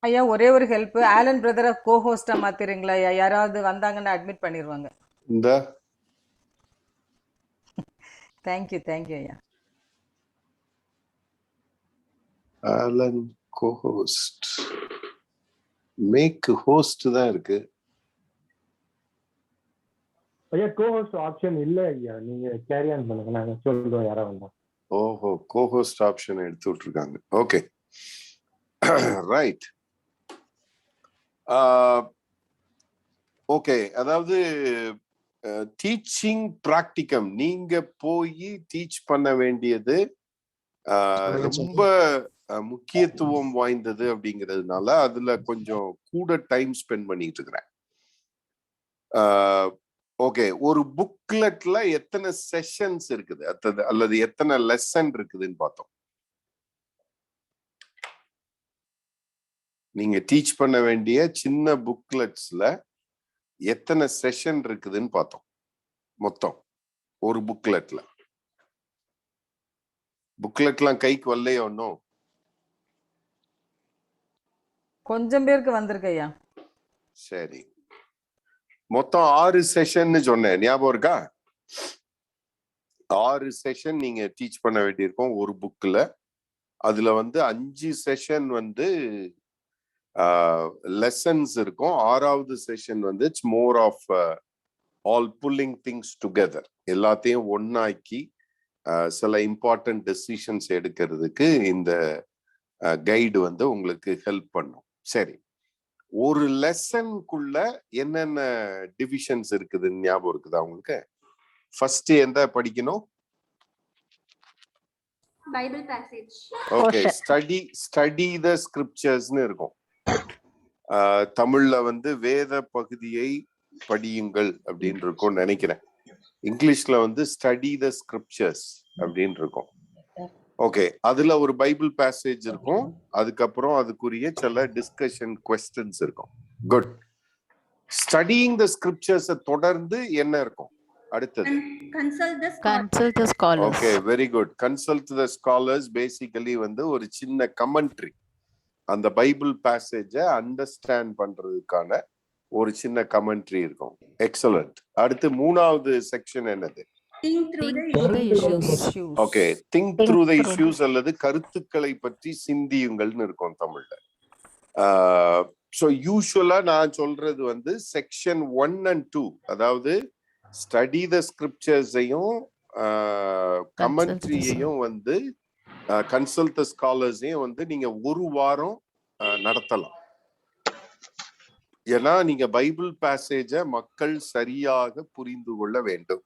ஐயா ஒரே ஒரு ஹெல்ப், ஆலன் பிரதரை கோ-ஹோஸ்டா மாத்திரீங்களா ஐயா? யாராவது வந்தாங்கன்னா அட்மிட் பண்ணிடுவாங்க. இந்த தேங்க்யூ தேங்க்யூ ஐயா. ஆலன் கோஹோஸ்ட், மேக் ஹோஸ்ட் தான் இருக்கு ஐயா. கோஹோஸ்ட் ஆப்ஷன் இல்ல ஐயா, நீங்க கேரி ஆன் பண்ணுங்க, நாங்க சொல்றோம் யாரா வந்தா. ஓஹோ, கோஹோஸ்ட் ஆப்ஷன் எடுத்து விட்டுருக்காங்க. Okay right. ஓகே, அதாவது டீச்சிங் பிராக்டிகம் நீங்க போய் டீச் பண்ண வேண்டியது ரொம்ப முக்கியத்துவம் வாய்ந்தது அப்படிங்கிறதுனால அதுல கொஞ்சம் கூட டைம் ஸ்பெண்ட் பண்ணிட்டு இருக்கிறேன். ஓகே, ஒரு புக்லெட்ல எத்தனை செஷன்ஸ் இருக்குது அல்லது எத்தனை லெசன் இருக்குதுன்னு பார்த்தோம். நீங்க டீச் பண்ண வேண்டிய சின்ன புக்லெட்ஸ்ல எத்தனை செஷன் இருக்குதுன்னு பார்த்தோம். மொத்தம் ஒரு புக்லெட்லாம் கைக்கு வரலையோ? ஒன்னும் கொஞ்சம் பேருக்கு வந்திருக்கு ஐயா. சரி, மொத்தம் 6 செஷன் சொன்னேன், ஞாபகம் இருக்கா? 6 செஷன் நீங்க டீச் பண்ண வேண்டியிருக்கும் ஒரு புக்ல. அதுல 5 செஷன் லெசன்ஸ் இருக்கும். 6வது session it's more of all pulling things together, எல்லாத்தையும் ஒன்னாக்கி சில இம்பார்ட்டன்ட் டெசிஷன்ஸ் எடுக்கிறதுக்கு இந்த கைடு உங்களுக்கு ஹெல்ப் பண்ணும். சரி, ஒரு லெசனுக்குள்ள என்னென்ன டிவிஷன்ஸ் இருக்குதுன்னு ஞாபகம் இருக்குதா உங்களுக்கு? ஃபர்ஸ்ட் எந்த படிக்கணும்? Bible passage. Okay, study the ஸ்கிரிப்சர்ஸ்னு இருக்கும். தமிழ்ல வேத பகுதியை படியுங்கள் அப்படின்னு இருக்கும் நினைக்கிறேன். இங்கிலீஷ்ல ஸ்டடி த ஸ்கிரிப்சர்ஸ் அப்படின்னு இருக்கும். ஓகே, அதுல ஒரு பைபிள் பேசேஜ் இருக்கும், அதுக்கப்புறம் அதுக்குரிய சில டிஸ்கஷன் குவெஸ்டன்ஸ் இருக்கும். குட். ஸ்டடியிங் த ஸ்கிரிப்சர்ஸ் தொடர்ந்து என்ன இருக்கும் அடுத்தது? Consult the scholars. Okay, very good. Consult the scholars basically ஒரு சின்ன கமெண்ட்ரி, அந்த பைபிள் பேசேஜை அண்டர்ஸ்டாண்ட் பண்றதுக்கான ஒரு சின்ன கமெண்ட்ரி இருக்கும். எக்ஸலண்ட். அடுத்து 3வது செக்ஷன் என்னது? Okay, think through the issues அல்லது கருத்துக்களை பற்றி சிந்தியுங்கள்னு இருக்கும் தமிழ்ல. ஸோ யூஸ்வலா நான் சொல்றது செக்ஷன் 1 and 2, அதாவது ஸ்டடி த ஸ்கிரிப்சர்ஸையும் கமெண்ட்ரியையும் கன்சல்ட் த ஸ்காலர்ஸையும் நீங்க ஒரு வாரம் நடத்தலாம். ஏன்னா நீங்க பைபிள் பேசேஜ மக்கள் சரியாக புரிந்து கொள்ள வேண்டும்.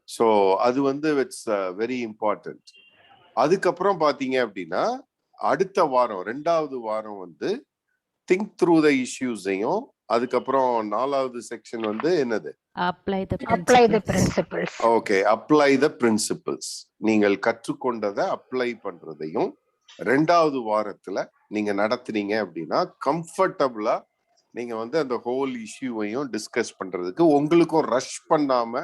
ஸோ அது இட்ஸ் வெரி இம்பார்ட்டன்ட். அதுக்கப்புறம் பாத்தீங்க அப்படின்னா அடுத்த வாரம் 2வது வாரம் திங்க் த்ரூ த இஷ்யூஸையும், அதுக்கப்புறம் 4வது செக்ஷன் என்னது? Apply the principles. Okay, apply the principles. நீங்கள் கற்றுக்கொண்டதை அப்ளை பண்றதையும் 2வது வாரத்துல நீங்க நடத்துறீங்க அப்படின்னா கம்ஃபர்டபுளா நீங்க அந்த ஹோல் இஷ்யூவையும் டிஸ்கஸ் பண்றதுக்கு, உங்களுக்கும் ரஷ் பண்ணாம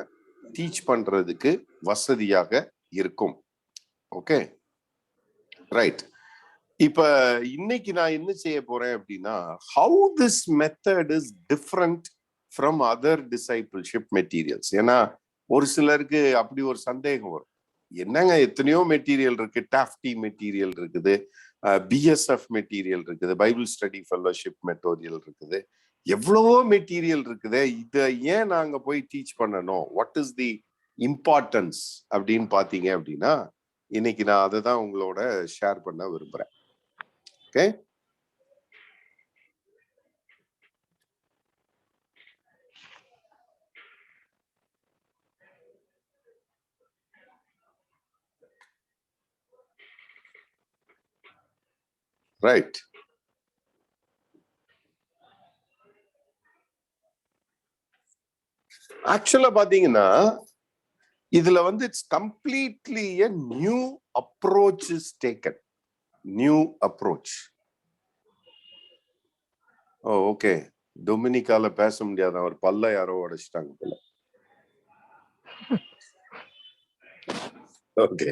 டீச் பண்றதுக்கு வசதியாக இருக்கும். Okay, right. இப்ப இன்னைக்கு நான் என்ன செய்ய போறேன் அப்படின்னா, how this method is different from other discipleship materials. ஏன்னா ஒரு சிலருக்கு அப்படி ஒரு சந்தேகம் வரும், என்னங்க எத்தனையோ மெட்டீரியல் இருக்கு, டாஃப்டி மெட்டீரியல் இருக்குது, பிஎஸ்எஃப் மெட்டீரியல் இருக்குது, பைபிள் ஸ்டடி ஃபெல்லோஷிப் மெட்டீரியல் இருக்குது, எவ்வளவோ மெட்டீரியல் இருக்குது, இதை ஏன் நாங்க போய் டீச் பண்ணணும், வாட் இஸ் தி இம்பார்ட்டன்ஸ் அப்படின்னு பாத்தீங்க அப்படின்னா, இன்னைக்கு நான் அதை தான் உங்களோட ஷேர் பண்ண விரும்புறேன். Okay, right. ஆக்சுவலா பாத்தீங்கன்னா இதுல it's completely a new approach is taken. New approach. Okay, டொமினிகால பேச முடியாது, அவர் பல்ல யாரோ உடைச்சிட்டாங்க போல. Okay,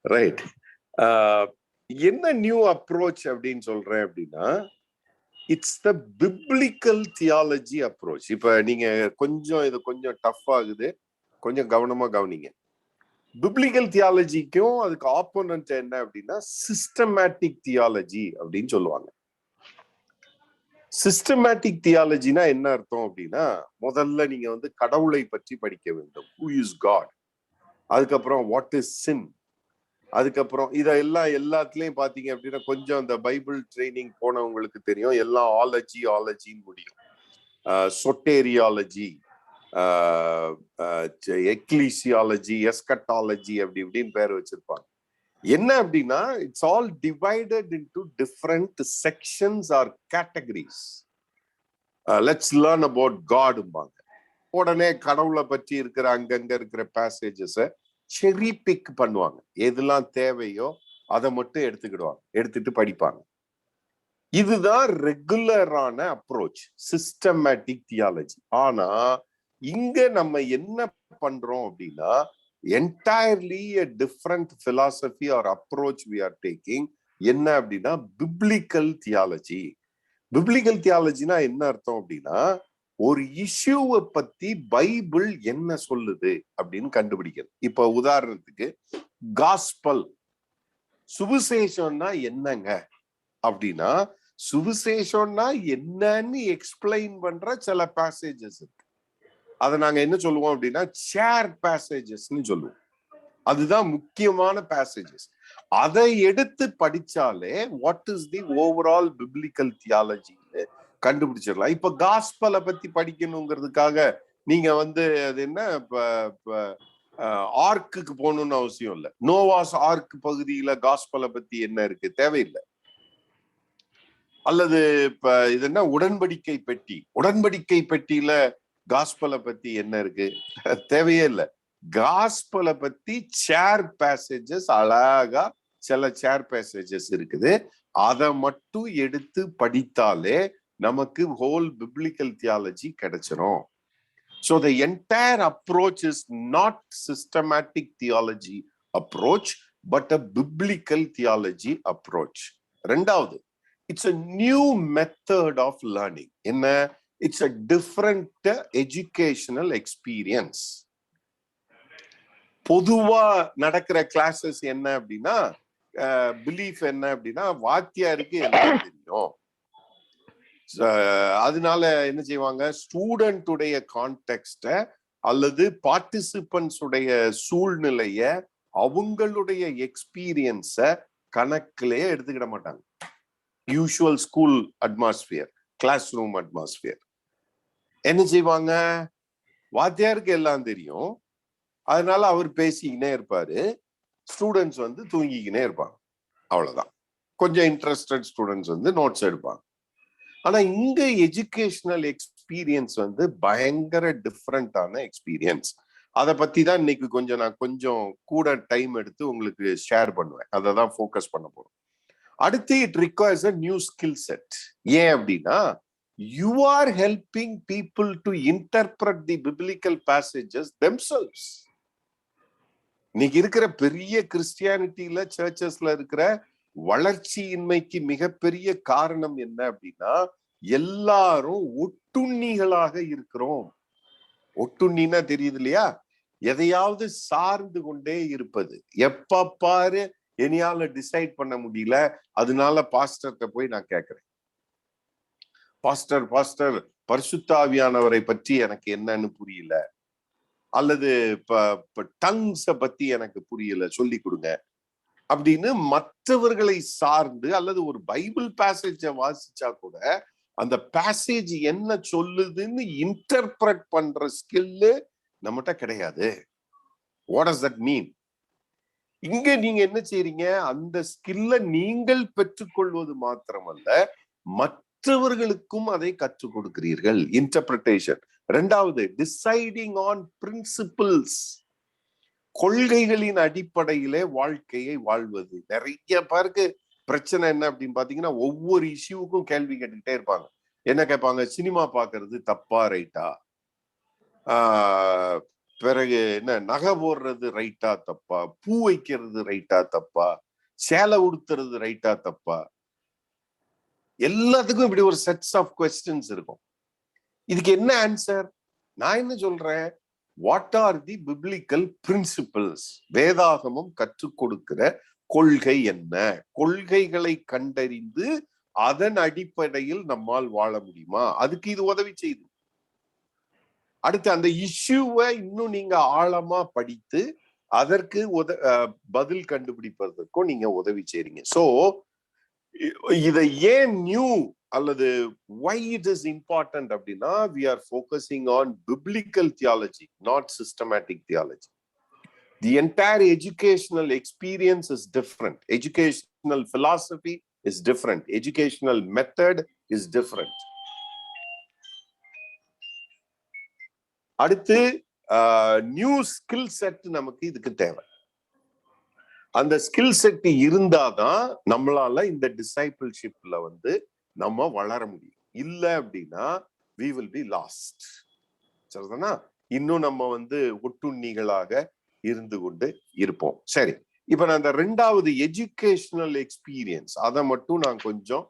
right. என்ன நியூ அப்ரோச் அப்படின்னு சொல்றேன் அப்படின்னா, it's the biblical theology approach. இப்ப நீங்க இது கொஞ்சம் டஃப் ஆகுது, கொஞ்சம் கவனமா கவனிங்க. பிப்ளிக்கல் தியாலஜிக்கும் அதுக்கு ஆப்போனன்ட் என்ன அப்படின்னா சிஸ்டமேட்டிக் தியாலஜி அப்படின்னு சொல்லுவாங்க. சிஸ்டமேட்டிக் தியாலஜினா என்ன அர்த்தம் அப்படின்னா, முதல்ல நீங்க வந்து கடவுளை பற்றி படிக்க வேண்டும். ஹூ இஸ் காட், அதுக்கப்புறம் வாட் இஸ் சின், அதுக்கப்புறம் எல்லாத்துலயும் பாத்தீங்க அப்படின்னா கொஞ்சம் அந்த பைபிள் ட்ரைனிங் போனவங்களுக்கு தெரியும், எல்லாம் ஆலஜின்னு முடியும். சொட்டேரியாலஜி, எக்லீசியாலஜி, எஸ்கட்டாலஜி அப்படி இப்படின்னு பேர் வச்சிருப்பாங்க. என்ன அப்படின்னா it's all divided into different sections or categories. Let's learn about காட்பாங்க. உடனே கடவுளை பற்றி இருக்கிற அங்கங்க இருக்கிற பேசேஜஸை செரி பிக் பண்ணுவாங்க, எதெல்லாம் தேவையோ அதை மட்டும் எடுத்துட்டு படிப்பாங்க. இதுதான் ரெகுலரான அப்ரோச், சிஸ்டமேட்டிக் தியாலஜி. ஆனா இங்க நம்ம என்ன பண்றோம் அப்படின்னா entirely a different philosophy or approach we are taking. என்ன அப்படின்னா biblical theology. biblical theologyனா என்ன அர்த்தம் அப்படின்னா ஒரு இஷ்யூவை பத்தி பைபிள் என்ன சொல்லுது அப்படின்னு கண்டுபிடிக்கிறது. இப்ப உதாரணத்துக்கு காஸ்பல், சுவிசேஷம்னா என்னங்க அப்படின்னா, சுவிசேஷம்னா என்னன்னு எக்ஸ்பிளைன் பண்ற சில பேசேஜஸ் இருக்கு. அதை நாங்க என்ன சொல்லுவோம் அப்படின்னா ஷேர் பேசேஜஸ்ன்னு சொல்லுவோம். அதுதான் முக்கியமான பேசேஜஸ். அதை எடுத்து படிச்சாலே what is the overall biblical தியாலஜின்னு கண்டுபிடிச்சிடலாம். இப்ப காஸ்பலை பத்தி படிக்கணுங்கிறதுக்காக நீங்க வந்து அது என்ன ஆர்க்குக்கு போகணும்னு அவசியம் இல்லை. நோவாஸ் ஆர்க் பகுதியில காஸ்பலை பத்தி என்ன இருக்கு, தேவையில்லை. அல்லது இப்ப இது என்ன உடன்படிக்கை பெட்டியில காஸ்பலை பத்தி என்ன இருக்கு, தேவையே இல்லை. காஸ்பலை பத்தி சேர் பேசேஜஸ், அழகா சில சேர் பேசேஜஸ் இருக்குது, அதை மட்டும் எடுத்து படித்தாலே நமக்கு ஹோல் பிப்ளிக்கல் தியாலஜி கிடைச்சிரும். So the entire approach is not systematic theology approach, but a biblical theology approach. ரெண்டாவது, it's a new method of learning. என்ன? It's a different educational experience. பொதுவா நடக்கிற கிளாஸஸ் என்ன அப்படின்னா, பிலீஃப் என்ன அப்படின்னா வாத்தியாருக்கு எல்லாம் தெரியும். அதனால என்ன செய்வாங்க, ஸ்டூடெண்டுடைய கான்டெக்ஸ்ட அல்லது பார்ட்டிசிபென்ட்ஸ் உடைய சூழ்நிலைய, அவங்களுடைய எக்ஸ்பீரியன்ஸ கணக்கிலே எடுத்துக்கிட மாட்டாங்க. Usual school atmosphere, classroom atmosphere. என்ன செய்வாங்க, வாத்தியாருக்கு எல்லாம் தெரியும், அதனால அவர் பேசிக்கினே இருப்பாரு, ஸ்டூடெண்ட்ஸ் வந்து தூங்கிக்கினே இருப்பாங்க, அவ்வளவுதான். கொஞ்சம் இன்ட்ரெஸ்டட் ஸ்டூடெண்ட்ஸ் வந்து நோட்ஸ் எடுப்பாங்க. ஆனா இங்க எஜுகேஷனல் எக்ஸ்பீரியன்ஸ் வந்து பயங்கர டிஃப்ரெண்டான எக்ஸ்பீரியன்ஸ். அதை பத்தி தான் இன்னைக்கு நான் கொஞ்சம் கூட டைம் எடுத்து உங்களுக்கு ஷேர் பண்ணுவேன். அதை தான் ஃபோக்கஸ் பண்ண போறோம். அடுத்து it requires a new skill set. ஏன் அப்படின்னா you are helping people to interpret the biblical passages themselves. இன்னைக்கு இருக்கிற பெரிய கிறிஸ்டியானிட்டியில சர்ச்சஸ்ல இருக்கிற வளர்ச்சியின்மைக்கு மிகப்பெரிய காரணம் என்ன அப்படின்னா எல்லாரும் ஒட்டுண்ணிகளாக இருக்கிறோம். ஒட்டுண்ணின்னா தெரியுது இல்லையா, எதையாவது சார்ந்து கொண்டே இருப்பது. எப்ப பாரு என்னால டிசைட் பண்ண முடியல, அதனால பாஸ்டர்கிட்ட போய் நான் கேட்கிறேன், பாஸ்டர் பரிசுத்த ஆவியானவரை பற்றி எனக்கு என்னன்னு புரியல, அல்லது டங்ஸ பத்தி எனக்கு புரியல, சொல்லி கொடுங்க அப்படின்னு மற்றவர்களை சார்ந்து, அல்லது ஒரு பைபிள் பேசேஜ வாசிச்சா கூட அந்த பேசேஜ் என்ன சொல்லுதுன்னு இன்டர்பிரட் பண்ற ஸ்கில் நம்மகிட்ட கிடையாது. What does that mean? இங்க நீங்க என்ன செய்றீங்க, அந்த ஸ்கில்ல நீங்கள் பெற்றுக்கொள்வது மாத்திரமல்ல, மற்றவர்களுக்கும் அதை கற்றுக் கொடுக்கிறீர்கள். இன்டர்பிரேஷன். ரெண்டாவது, டிசைடிங் ஆன் பிரின்சிபிள்ஸ், கொள்கைகளின் அடிப்படையிலே வாழ்க்கையை வாழ்வது. நிறைய பேருக்கு பிரச்சனை என்ன அப்படின்னு பாத்தீங்கன்னா, ஒவ்வொரு இஷ்யூவுக்கும் கேள்வி கேட்டுக்கிட்டே இருப்பாங்க. என்ன கேட்பாங்க, சினிமா பாக்குறது தப்பா ரைட்டா, பிறகு என்ன நகை போடுறது ரைட்டா தப்பா, பூ வைக்கிறது ரைட்டா தப்பா, சேலை உடுத்துறது ரைட்டா தப்பா. எல்லாத்துக்கும் இப்படி ஒரு செட்ஸ் ஆஃப் கொஸ்டின்ஸ் இருக்கும். இதுக்கு என்ன ஆன்சர்? நான் என்ன சொல்றேன், what are the biblical principles? வேதாகமம் கற்றுக் கொடுக்கிற கொள்கை என்ன? கொள்கைகளை கண்டறிந்து அதன் அடிப்படையில் நம்மால் வாழ முடியுமா? அதுக்கு இது உதவி செய்யுது. அடுத்து அந்த இஷ்யூவை இன்னும் நீங்க ஆழமா படித்து அதற்கு பதில் கண்டுபிடிப்பதற்கும் நீங்க உதவி செய்றீங்க. சோ இதை ஏன் நியூ அல்லது why it is important அப்படின்னா, we are focusing on biblical theology, not systematic theology. The entire educational experience is different. Educational philosophy is different. Educational method is different. அடுத்து நியூ ஸ்கில் செட் நமக்கு இதுக்கு தேவை. அந்த skill set இருந்தாதான் நம்மளால இந்த டிசைபிள்ஷிப்ல வந்து நம்ம வளர முடியும். இல்ல அப்படின்னா we will be lost. சரிதானா? இன்னும் நம்ம வந்து ஒட்டுண்ணிகளாக இருந்து கொண்டு இருப்போம். சரி, இப்ப நான் அந்த ரெண்டாவது எஜுகேஷனல் எக்ஸ்பீரியன்ஸ் அதை மட்டும் நான் கொஞ்சம்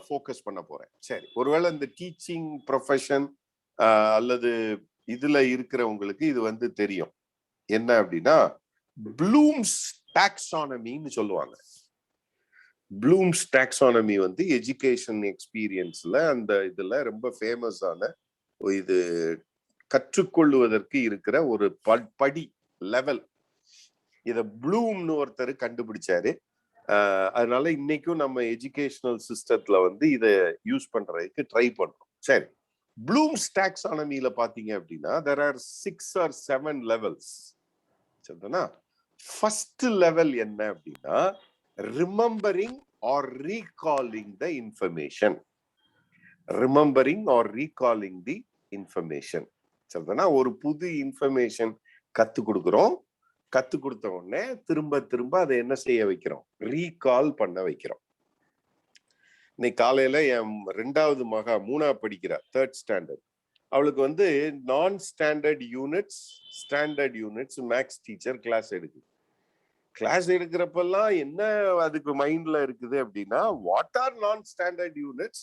ஃபோக்கஸ் பண்ண போறேன். சரி, ஒருவேளை இந்த டீச்சிங் ப்ரொஃபஷன் அல்லது இதுல இருக்கிறவங்களுக்கு இது வந்து தெரியும். என்ன அப்படின்னா, ப்ளூம்ஸ் டாக்ஸானமின்னு சொல்லுவாங்க. ப்ளூம்ஸ் டாக்ஸானமி வந்து எஜுகேஷன் எக்ஸ்பீரியன்ஸ்ல அந்த இதுல ரொம்ப ஃபேமஸான இது கற்றுக்கொள்வதற்கு இருக்கிற ஒரு படி லெவல். இத ப்ளூம்னு ஒருத்தர் கண்டுபிடிச்சாரு. அதனால இன்னைக்கும் நம்ம எஜுகேஷனல் சிஸ்டத்துல வந்து இதை யூஸ் பண்றதுக்கு ட்ரை பண்றோம். சரி, ப்ளூம்ஸ் டாக்ஸானமில பாத்தீங்க அப்படின்னா there are 6 or 7 levels. சரிதானா? ஃபர்ஸ்ட் லெவல் என்ன அப்படின்னா, remembering or recalling the information. Remembering or recalling the information. சரிதானா? ஒரு புது இன்ஃபர்மேஷன் கத்து கொடுக்குறோம். கத்து கொடுத்த உடனே திரும்ப திரும்ப அதை என்ன செய்ய வைக்கிறோம்? ரீகால் பண்ண வைக்கிறோம். இன்னைக்கு காலையில என் 2வது மகா 3ஆவது படிக்கிறா, 3rd ஸ்டாண்டர்ட். அவளுக்கு வந்து non standard units, standard units maths teacher class எடுக்குது. கிளாஸ் எடுக்கிறப்பெல்லாம் என்ன அதுக்கு மைண்ட்ல இருக்குது அப்படின்னா, what are non standard units,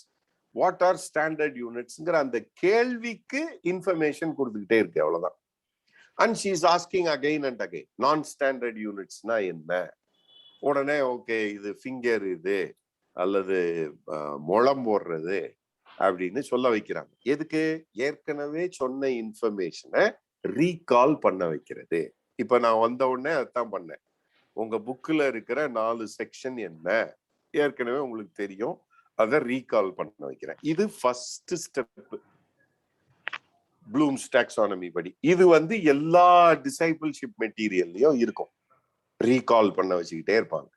what are standard யூனிட்ஸ்ங்கிற அந்த கேள்விக்கு இன்ஃபர்மேஷன் கொடுத்துக்கிட்டே இருக்கு. அவ்வளவுதான். And she is asking again and again, non standard யூனிட்ஸ்னா என்ன? உடனே ஓகே, இது ஃபிங்கர் இது அல்லது முழம் போடுறது அப்படின்னு சொல்ல வைக்கிறாங்க. எதுக்கு? ஏற்கனவே சொன்ன இன்ஃபர்மேஷனை ரீகால் பண்ண வைக்கிறது. இப்ப நான் வந்த உடனே அதான் பண்ணேன். உங்க புக்ல இருக்கிற 4 செக்ஷன் என்ன ஏற்கனவே உங்களுக்கு தெரியும், அதை ரீகால் பண்ண வைக்கிறேன். இது ஃபர்ஸ்ட் ஸ்டெப் ப்ளூம்ஸ் டாக்ஸானமி படி. இது வந்து எல்லா டிசைபிள்ஷிப் மெட்டீரியல்லையும் இருக்கும். ரீகால் பண்ண வச்சுக்கிட்டே இருப்பாங்க.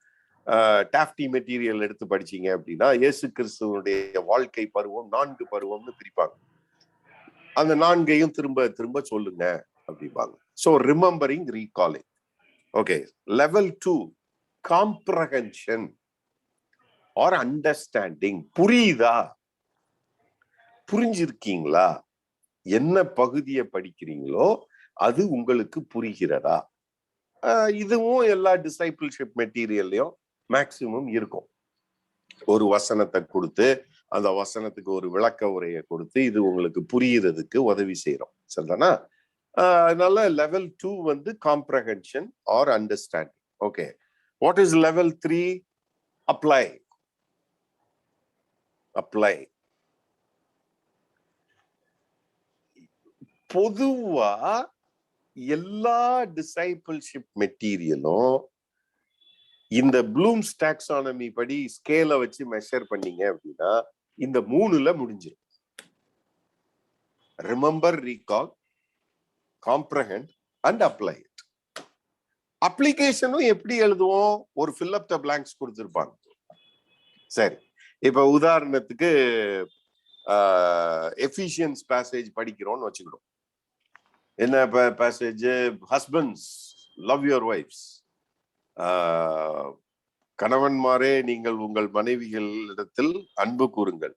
டாஃப்டி மெட்டீரியல் எடுத்து படிச்சீங்க அப்படின்னா, இயேசு கிறிஸ்துவனுடைய வாழ்க்கை பருவம் 4 பருவம்னு பிரிப்பாங்க. அந்த 4ஐயும் திரும்ப திரும்ப சொல்லுங்க அப்படிப்பாங்க. So remembering, recalling. Okay, level 2 comprehension or understanding. புரியுதா? புரிஞ்சிருக்கீங்களா? என்ன பகுதியை படிக்கிறீங்களோ அது உங்களுக்கு புரிகிறதா? இதுவும் எல்லா டிசைபிள்ஷிப் மெட்டீரியல்லையும் மேக்சிமம் இருக்கும். ஒரு வசனத்தை கொடுத்து அந்த வசனத்துக்கு ஒரு விளக்க உரையை கொடுத்து இது உங்களுக்கு புரியறதுக்கு உதவி செய்யறோம். சரிதானா? அதனால லெவல் 2 வந்து comprehension or understanding. Okay, what is level 3? Apply. Apply. பொதுவா எல்லா டிசைபிள்ஷிப் மெட்டீரியலும் இந்த ப்ளூம்ஸ் டாக்ஸானமி படி ஸ்கேலை வச்சு மெஷர் பண்ணீங்க அப்படின்னா இந்த 3ல முடிஞ்சிடும். Remember, recall, comprehend and apply it. அப்ளிகேஷனும் எப்படி எழுதுவோம்? ஒரு ஃபில் அப் த பிளாங்க்ஸ் கொடுத்துருப்பாங்க. சரி, இப்ப உதாரணத்துக்கு எஃபிஷியன்ஸ் பேசேஜ் படிக்கிறோம்னு வச்சுக்கிடும். என்ன passage? Husbands love your wifes. கணவன்மாரே நீங்கள் உங்கள் மனைவிகளிடத்தில் அன்பு கூறுங்கள்.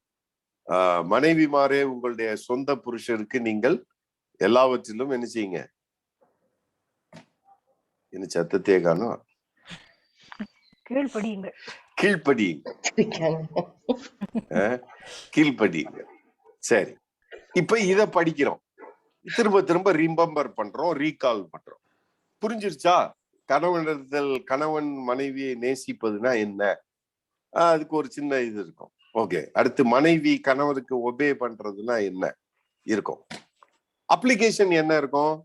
மனைவிமாரே உங்களுடைய சொந்த புருஷருக்கு நீங்கள் எல்லாவற்றிலும் என்ன செய்யுங்க? என்ன சத்தத்தையே காணும்? கீழ்ப்படியுங்கள். கீழ்ப்படியுங்க. கீழ்ப்படியுங்க. சரி, இப்ப இத படிக்கிறோம், திரும்ப திரும்ப ரிமெம்பர் பண்றோம், ரீகால் பண்றோம். புரிஞ்சிருச்சா? கணவன் மனைவியை நேசிப்பதுன்னா என்ன? அதுக்கு ஒரு சின்ன இது இருக்கும். ஓகே, அடுத்து மனைவி கணவருக்கு ஒபே பண்றதுன்னா என்ன இருக்கும்? அப்ளிகேஷன் என்ன இருக்கும்?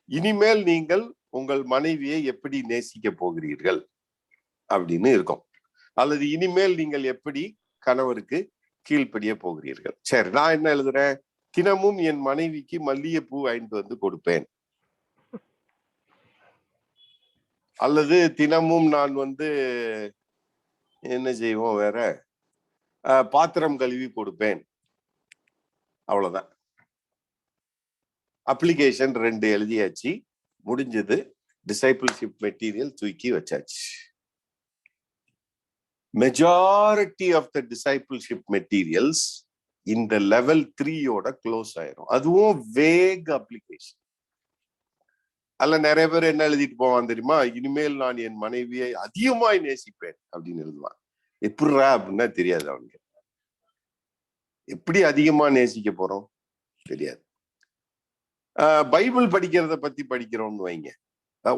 இனிமேல் நீங்கள் உங்கள் மனைவியை எப்படி நேசிக்க போகிறீர்கள் அப்படின்னு இருக்கும். அல்லது இனிமேல் நீங்கள் எப்படி கணவருக்கு கீழ்ப்படிய போகிறீர்கள். சரி, நான் என்ன எழுதுறேன்? தினமும் என் மனைவிக்கு மல்லிகைப்பூ வாங்கிட்டு வந்து கொடுப்பேன். அல்லது தினமும் நான் என்ன செய்வோம் வேற, பாத்திரம் கழுவி கொடுப்பேன். அவ்வளவுதான். அப்ளிகேஷன் 2 எழுதியாச்சு, முடிஞ்சது. டிசைபிள்ஷிப் மெட்டீரியல் தூக்கி வச்சாச்சு. Majority of the discipleship materials இந்த லெவல் 3யோட க்ளோஸ் ஆயிரும். அதுவும் வேக் அப்ளிகேஷன். அல்ல நிறைய பேர் என்ன எழுதிட்டு போவான் தெரியுமா? இனிமேல் நான் என் மனைவியை அதிகமாய் நேசிப்பேன் அப்படின்னு எழுதுவான். எப்படிரா அப்படின்னா தெரியாது அவனுக்கு. எப்படி அதிகமா நேசிக்க போறோம் தெரியாது. பைபிள் படிக்கிறத பத்தி படிக்கிறோம்னு வைங்க,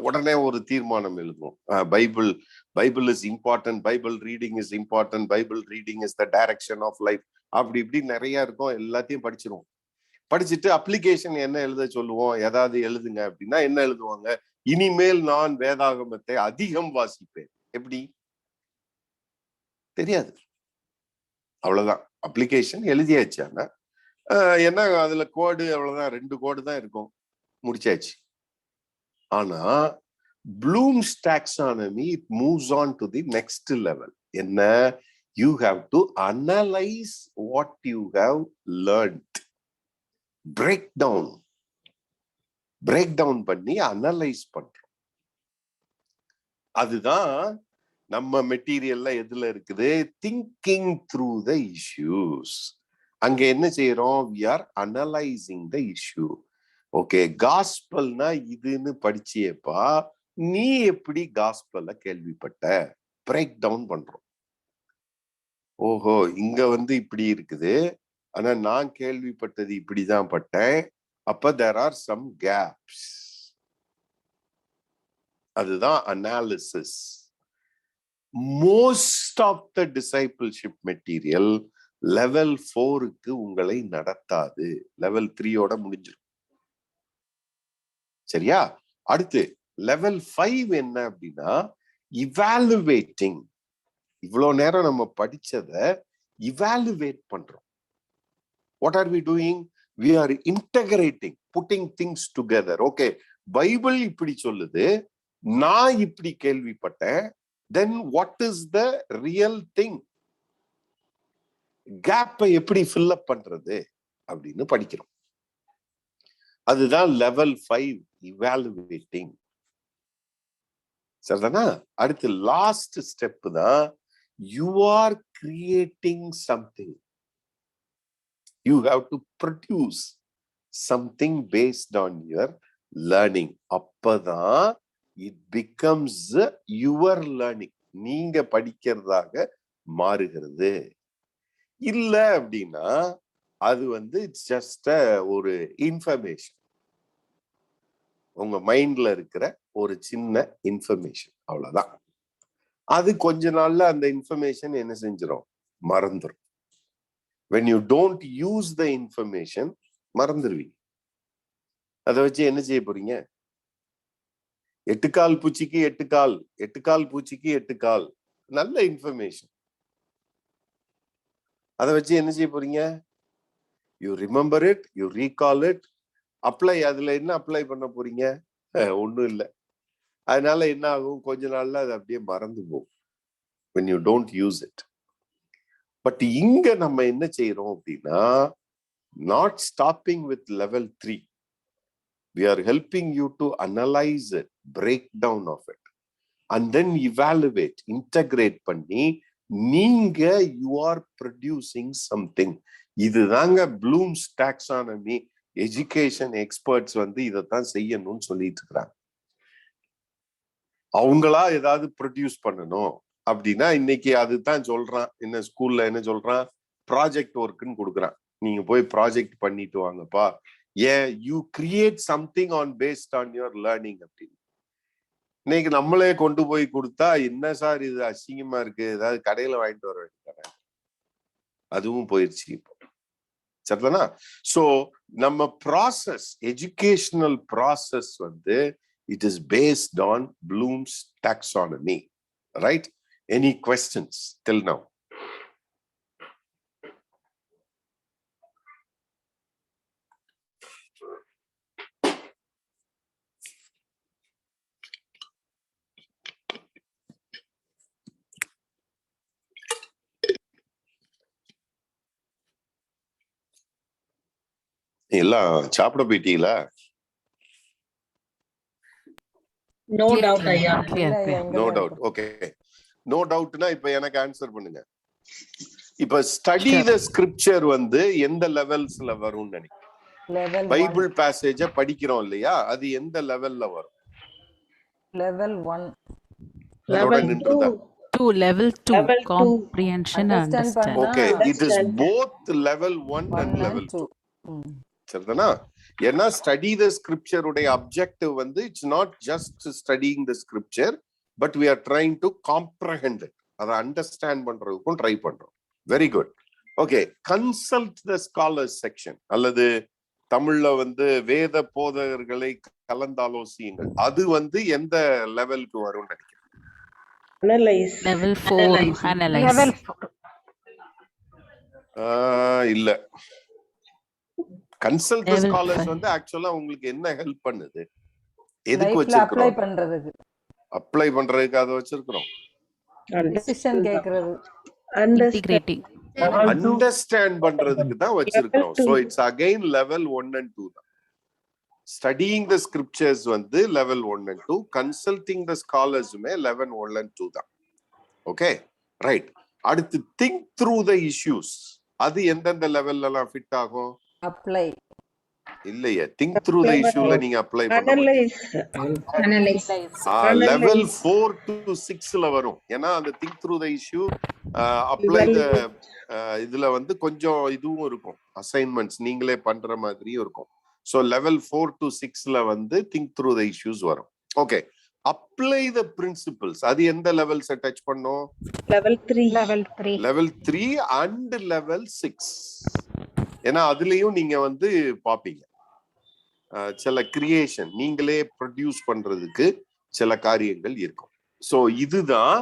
உடனே ஒரு தீர்மானம் எழுதுவோம். Bible is important, Bible reading is important, Bible reading is the direction of life. அப்படி இப்படி நிறைய இருக்கும். எல்லாத்தையும் படிச்சிருவோம். படிச்சுட்டு அப்ளிகேஷன் என்ன எழுத சொல்லுவோம்? ஏதாவது எழுதுங்க அப்படின்னா என்ன எழுதுவாங்க? இனிமேல் நான் வேதாகமத்தை அதிகம் வாசிப்பேன். எப்படி? தெரியாது. அவ்வளவுதான். அப்ளிகேஷன் எழுதியாச்சு. ஆனா என்ன அதுல கோடு அவ்வளவுதான், 2 கோடு தான் இருக்கும், முடிச்சாச்சு. ஆனா Bloom's taxonomy, it moves on to the next level. என்ன? You have to analyze what you have learned. break down பண்ணி அனலைஸ் பண்றோம். அதுதான் நம்ம மெட்டீரியல்ல எதுல இருக்குது? Thinking through the issues. அங்க என்ன செய்யறோம்? we are analyzing the issue. Okay, காஸ்பல்னா இதுன்னு படிச்சியப்பா, நீ எப்படி காஸ்பல்ல கேள்விப்பட்ட? பிரேக் டவுன் பண்றோம். ஓஹோ, இங்க இப்படி இருக்குது, ஆனா நான் கேள்விப்பட்டது இப்படிதான் பட்டேன். அப்ப there are some gaps. அதுதான் analysis. Most of the discipleship material level 4க்கு உங்களை நடத்தாது. லெவல் 3யோட முடிஞ்சிடும். சரியா? அடுத்து லெவல் 5 என்ன அப்படின்னா இவாலுவேட்டிங். இவ்வளவு நேரம் நம்ம படிச்சதை இவாலுவேட் பண்றோம். What are we doing? We are integrating, putting things together. Okay, Bible இப்படி சொல்லுது, நான் இப்படி கேள்விப்பட்டேன், then what is the real thing? கேப்பை எப்படி fill up பண்றது அப்படின்னு படிக்கிறோம். அதுதான் லெவல் 5, இவாலுவேட்டிங். சரிதானா? அடுத்து லாஸ்ட் ஸ்டெப் தான் you are creating something. You have to produce something based on your learning. அப்பதான் it becomes your learning. நீங்க படிக்கிறதாக மாறுகிறது. இல்ல அப்படின்னா அது ஜஸ்ட் ஒரு இன்ஃபர்மேஷன், உங்க மைண்ட்ல இருக்கிற ஒரு சின்ன இன்ஃபர்மேஷன், அவ்வளவுதான். அது கொஞ்ச நாள்ல அந்த இன்ஃபர்மேஷன் என்ன செஞ்சிடும்? மறந்துடும். when you don't use the information, மறந்துடுவீங்க. அதை வச்சு என்ன செய்ய போறீங்க? 8 கால் பூச்சிக்கு 8 கால், 8 கால் பூச்சிக்கு 8 கால், நல்ல இன்ஃபர்மேஷன். அதை வச்சு என்ன செய்ய போறீங்க? You remember it, you recall it, apply. அதுல என்ன அப்ளை பண்ண போறீங்க? ஒண்ணும் இல்லை. அதனால என்ன ஆகும்? கொஞ்ச நாள்ல அது அப்படியே மறந்து போகும் when you don't use it. But இங்க நம்ம என்ன செய்யறோம் அப்படின்னா, not stopping with level 3. We are helping you to analyze it, break down of it, and then evaluate, integrate பண்ணி நீங்க you are producing something. இதுதாங்க Bloom's taxonomy. எஜுகேஷன் எக்ஸ்பர்ட்ஸ் இதைத்தான் செய்யணும்னு சொல்லிட்டு இருக்கிறாங்க. அவங்களா ஏதாவது ப்ரொடியூஸ் பண்ணணும், அப்படின்னா இன்னைக்கு அதுதான் சொல்றான். என்ன ஸ்கூல்ல என்ன சொல்றான், ப்ராஜெக்ட் ஒர்க்னு கொடுக்குறான். நீங்க போய் ப்ராஜெக்ட் பண்ணிட்டு வாங்கப்பா. ஏன், you create something on based on your learning அப்படின்னு. இன்னைக்கு நம்மளே கொண்டு போய் கொடுத்தா, என்ன சார் இது அசிங்கமா இருக்கு, ஏதாவது கடையில வாங்கிட்டு வர வேண்டியதானே, அதுவும் போயிடுச்சு இப்போ. சரிதானா? சோ நம்ம ப்ராசஸ், எஜுகேஷனல் ப்ராசஸ் வந்து it is based on blooms taxonomy, right? Any questions till now? எல்லாம் சாப்பிட போயிட்டீங்களா? No doubt, ஐயா. No doubt. ஓகே, நோ டவுட்னா இப்ப எனக்கு ஆன்சர் பண்ணுங்க. இப்ப ஸ்டடி த ஸ்கிரிப்சர் வந்து எந்த லெவல்ஸ்ல வரும்னு நினைக்கிறேன்? பைபிள் பேசேஜ படிக்கிறோம் இல்லையா, அது எந்த லெவல்ல வரும்? லெவல் 1. அதோட நின்றுதா? 2 level 2 Level 2. comprehension and understanding. Okay, it is both level 1 and level 2. சரிதானா? ஏன்னா ஸ்டடி த ஸ்கிரிப்சர் உடைய அப்ஜெக்டிவ் வந்து it's not just studying the scripture, but we are trying to comprehend it. அதை அண்டர்ஸ்டாண்ட் பண்றதுக்கும் try பண்றோம். Very good. Okay, consult the scholars section, அல்லது தமிழ்ல வந்து வேத போதகர்களை கலந்தாலோசியுங்கள், அது வந்து எந்த லெவலுக்கு வரும்னு நினைக்கிறேன்? Analyze. Level 4 analyze. Level 4. இல்ல. கன்சல்ட் த Level ஸ்காலர்ஸ் 5. வந்து ஆக்சுவலா உங்களுக்கு என்ன ஹெல்ப் பண்ணுது? எதுக்கு லைஃப்ல அப்ளை வச்சிருக்கிறோம்? பண்றதுக்கு, அப்ளை பண்றதுக்கு அதை வச்சிருக்கிறோம். டிசிஷன் கேக்குறது, Integrating. அண்டர்ஸ்டாண்ட் பண்றதுக்கு தான் வச்சிருக்கிறோம். So it's again level 1 and 2 தான். ஸ்டடியிங் த ஸ்கிரிப்சர்ஸ் வந்து லெவல் 1 and 2, கன்சல்டிங் த ஸ்காலர்ஸுமே லெவல் 1 and 2 தான். Okay, right. அடுத்து திங்க் த்ரூ த இஷ்யூஸ், அது எந்தெந்த லெவல்ல எல்லாம் ஃபிட் ஆகும்? அப்ளை இல்லையே, திங்க் த்ரூ த இஷ்யூல நீங்க அப்ளை பண்ண Analyze. Analyze. லெவல் 4 to 6ல வரும். ஏன்னா அந்த think through the issue, apply த, இதுல வந்து கொஞ்சம் இதுவும் இருக்கும், அசைன்மெண்ட்ஸ் நீங்களே பண்ற மாதிரியும் இருக்கும். சோ லெவல் 4 to 6ல வந்து திங்க் த்ரூ த இஷ்யூஸ் வரும். ஓகே, அப்ளை த பிரின்சிபிள்ஸ், அது எந்த லெவல்ஸ் டச் பண்ணும்? Level 3. Level 3. Level 3 and level 6. ஏன்னா அதுலயும் நீங்க வந்து பாப்பீங்க சில கிரியேஷன் நீங்களே ப்ரொடியூஸ் பண்றதுக்கு சில காரியங்கள் இருக்கும். சோ இதுதான்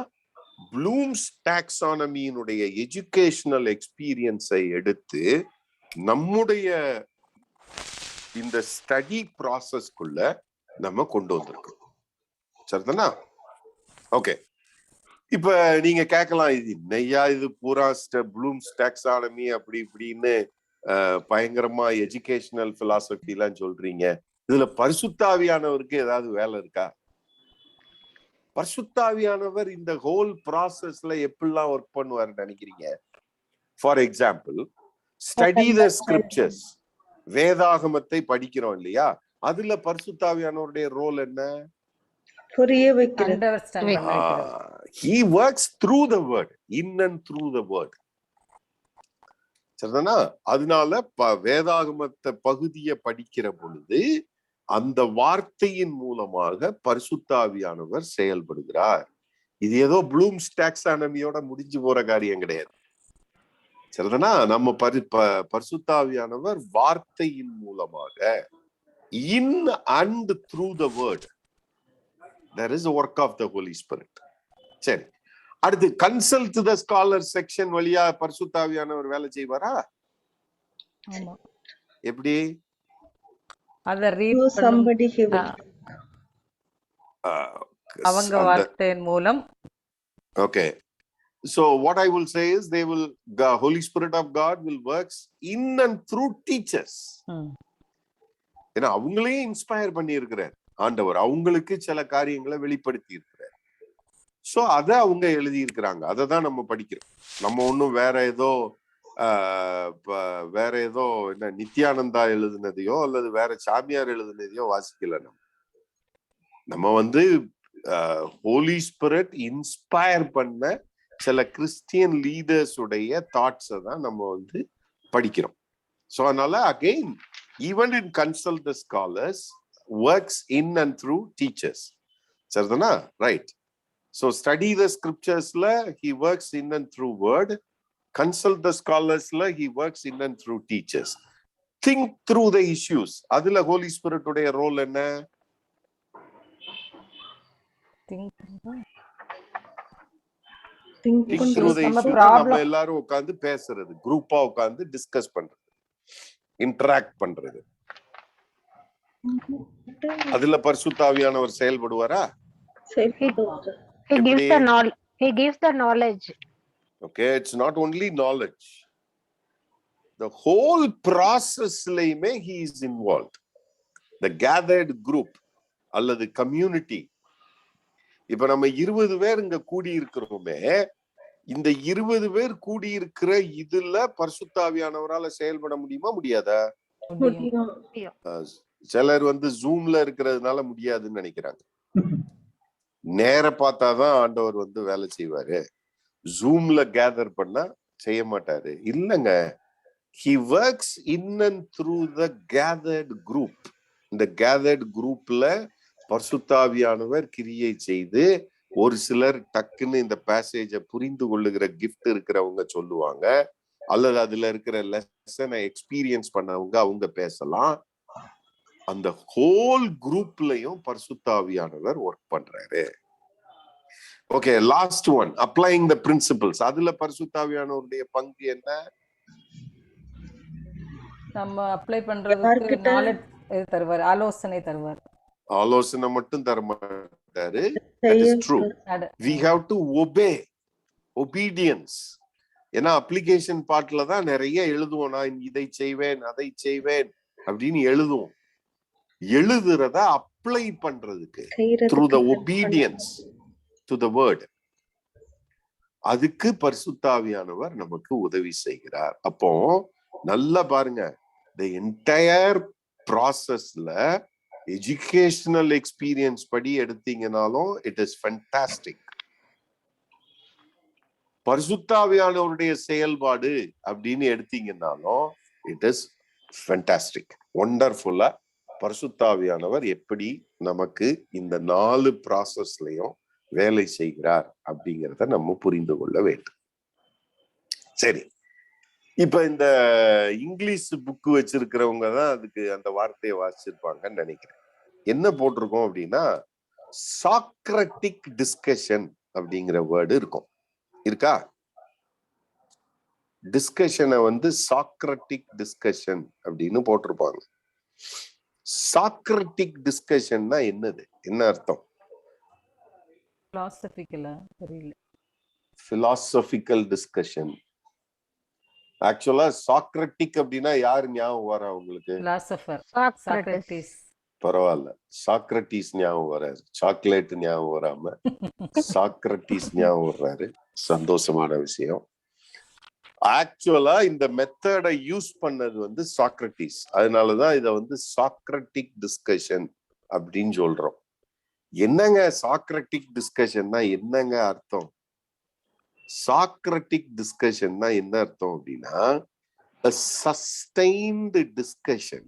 ப்ளூம்ஸ் டாக்ஸானமியினுடைய எஜுகேஷனல் எக்ஸ்பீரியன்ஸை எடுத்து நம்முடைய இந்த ஸ்டடி ப்ராசஸ்க்குள்ள நம்ம கொண்டு வந்திருக்கோம். சரிதானா? ஓகே, இப்ப நீங்க கேட்கலாம், இது என்னையா இது பூரா ப்ளூம்ஸ் டாக்ஸானமி அப்படி இப்படின்னு பயங்கரமா எஜுகேஷனல் பிலாசபி எல்லாம் சொல்றீங்க, இதுல பரிசுத்தாவியானவருக்கு ஏதாவது வேலை இருக்கா? பரிசுத்தாவியானவர் இந்த ஹோல் ப்ராசஸ்ல எப்படிலாம் ஒர்க் பண்ணுவார் நினைக்கிறீங்க? For example, study the scriptures, வேதாகமத்தை படிக்கிறோம் இல்லையா, அதுல பரிசுத்தாவியானவருடைய ரோல் என்ன? புரிய வைக்கிறது. அண்டர்ஸ்டாண்ட் பண்ண வைக்கிறது. He works through the word, in and through the word. சரிதானா? அதனால வேதாகமத்தை பகுதியை படிக்கிற பொழுது அந்த வார்த்தையின் மூலமாக பரிசுத்தாவியானவர் செயல்படுகிறார். இது ஏதோ ப்ளூம்ஸ் டாக்ஸானமியோட முடிஞ்சு போற காரியம் கிடையாது. சரிதானா? நம்ம பரிசுத்தாவியானவர் வார்த்தையின் மூலமாக, இன் and through the word, there is a work of the Holy Spirit. சரி, அடுத்து கன்சல்ட் த ஸ்காலர் செக்ஷன் வழியா பரிசுத்தாவியானவர் வேலை செய்வாரா? ஆமா. எப்படி? அத ரீட் Somebody he will. அவங்க வார்த்தையின் மூலம். Okay, so what I will say is the Holy Spirit of God will works in and through teachers. ஏன்னா அவங்களையும் இன்ஸ்பயர் பண்ணி இருக்கிறார் ஆண்டவர், அவங்களுக்கு சில காரியங்களை வெளிப்படுத்தி இருக்கிறார். சோ அத அவங்க எழுதி இருக்கிறாங்க, அதை தான் நம்ம படிக்கிறோம். நம்ம ஒன்னும் வேற ஏதோ என்ன நித்யானந்தா எழுதுனதையோ அல்லது வேற சாமியார் எழுதுனதையோ வாசிக்கல. நம்ம வந்து ஹோலி ஸ்பிரிட் இன்ஸ்பயர் பண்ண சில கிறிஸ்டியன் லீடர்ஸ் உடைய தாட்ஸை தான் நம்ம வந்து படிக்கிறோம். ஸோ அதனால again even in consult the scholars works in and through teachers. சரிதானா? ரைட். ஸோ ஸ்டடி த ஸ்கிரிப்சர்ஸ்ல he works in and through word. Consult the ஸ்காலர்ஸ்ல he works in and through teachers. Think through the issues. அதுல Holy Spirit உடைய role என்ன? Think think பண்றது. Through the நம்ம issue. problem- நம்ம எல்லாரும் உட்காந்து பேசுறது, குரூப்பா உட்காந்து டிஸ்கஸ் பண்றது, இன்டராக்ட் பண்றது. அதுல பரிசுத்த ஆவியானவர் செயல்படுவாரா? செயல்படுவார். He gives எப்படி? the knowledge. He gives the knowledge. Okay, it's not only knowledge. The whole process-லையுமே he is involved. The gathered group அல்லது community. இப்ப நம்ம 20 பேர் இங்க கூடி இருக்கிறோமே, இந்த 20 பேர் கூடி இருக்கிற இதுல பரிசுத்த ஆவியானவரால செயல்பட முடியுமா முடியாதா? முடியும். முடியும். சிலர் வந்து ஜூம்ல இருக்கிறதுனால முடியாதுன்னு நினைக்கிறாங்க. நேர பார்த்தாதான் ஆண்டவர் வந்து வேலை செய்வாரு, ஜூம்ல கேதர் பண்ணா செய்ய மாட்டாரு. இல்லங்க, he works in and through the gathered group. இந்த gathered groupல பரிசுத்த ஆவியானவர் கிரியை செய்து, ஒரு சிலர் டக்குன்னு இந்த பேசேஜை புரிந்து கொள்ளுகிற கிஃப்ட் இருக்கிறவங்க சொல்லுவாங்க, அல்லது அதுல இருக்கிற லெசனை எக்ஸ்பீரியன்ஸ் பண்ணவங்க அவங்க பேசலாம். அந்த ஹோல் குரூப்லயும் பரிசுத்த ஆவியானவர் ஒர்க் பண்றாரு. Okay, last one, applying the principles. அதுல பரிசுத்த ஆவியானவருடைய பங்கு என்ன? நம்ம அப்ளை பண்றதுக்கு யார்கிட்ட? நாலேஜ் தருவார், ஆலோசனை தருவார். ஆலோசனை மட்டும் தர மாட்டாரு. That செய்ய is true. We have to obey. Obedience. ஏன்னா அப்ளிகேஷன் பார்ட்ல தான் நிறைய எழுதுவோம். நான் இதை செய்வேன், அதை செய்வேன் அப்படின்னு எழுதுவோம். எழுதுறத அப்ளை பண்றதுக்கு through the obedience to the word, அதுக்கு பரிசுத்த ஆவியானவர் நமக்கு உதவி செய்கிறார். அப்போ நல்லா பாருங்க, the entire processல எஜுகேஷனல் எக்ஸ்பீரியன்ஸ் படி எடுத்தீங்கனாலும் it is fantastic. பரிசுத்த ஆவியானவருடைய செயல்பாடு அப்படின்னு எடுத்தீங்கன்னாலும் it is fantastic, wonderful. பரிசுத்த ஆவியானவர் எப்படி நமக்கு இந்த 4 ப்ராசஸ்லயும் வேலை செய்கிறார் அப்படிங்கிறத நம்ம புரிந்து கொள்ள வேண்டும். சரி, இப்ப இந்த இங்கிலீஷ் புக்கு வச்சிருக்கிறவங்க தான் அதுக்கு அந்த வார்த்தையை வாசிச்சிருப்பாங்கன்னு நினைக்கிறேன். என்ன போட்டிருக்கோம் அப்படின்னா, சாக்ரட்டிக் டிஸ்கஷன் அப்படிங்கிற வேர்டு இருக்கும். இருக்கா? டிஸ்கஷனை வந்து சாக்ரட்டிக் டிஸ்கஷன் அப்படின்னு போட்டிருப்பாங்க. சாக்ரட்டிக் டிஸ்கஷன்னா என்னது? என்ன அர்த்தம்? பிலாசபிக்கலா தெரியல. Philosophical discussion. ஆக்சுவலா சாக்ரட்டிக் அப்படின்னா யாரு ஞாபகம் வரா உங்களுக்கு? Philosopher Socrates. சாக்ரட்டிஸ். பரவாயில்ல, சாக்ரட்டிஸ் ஞாபகம் வராரு, சாக்லேட் ஞாபகம் வராம சாக்ரட்டிஸ் ஞாபகம் வர்றாரு. சந்தோஷமான விஷயம். ஆக்சுவலா இந்த மெத்தடை யூஸ் பண்ணது வந்து சாக்ரட்டிஸ். அதனாலதான் இத வந்து சாக்ரட்டிக் டிஸ்கஷன் அப்படின்னு சொல்றோம். என்னங்க சாக்ரட்டிக் டிஸ்கஷன்னா என்னங்க அர்த்தம்? சாக்ரட்டிக் டிஸ்கஷன்னா என்ன அர்த்தம் அப்படின்னா, a sustained discussion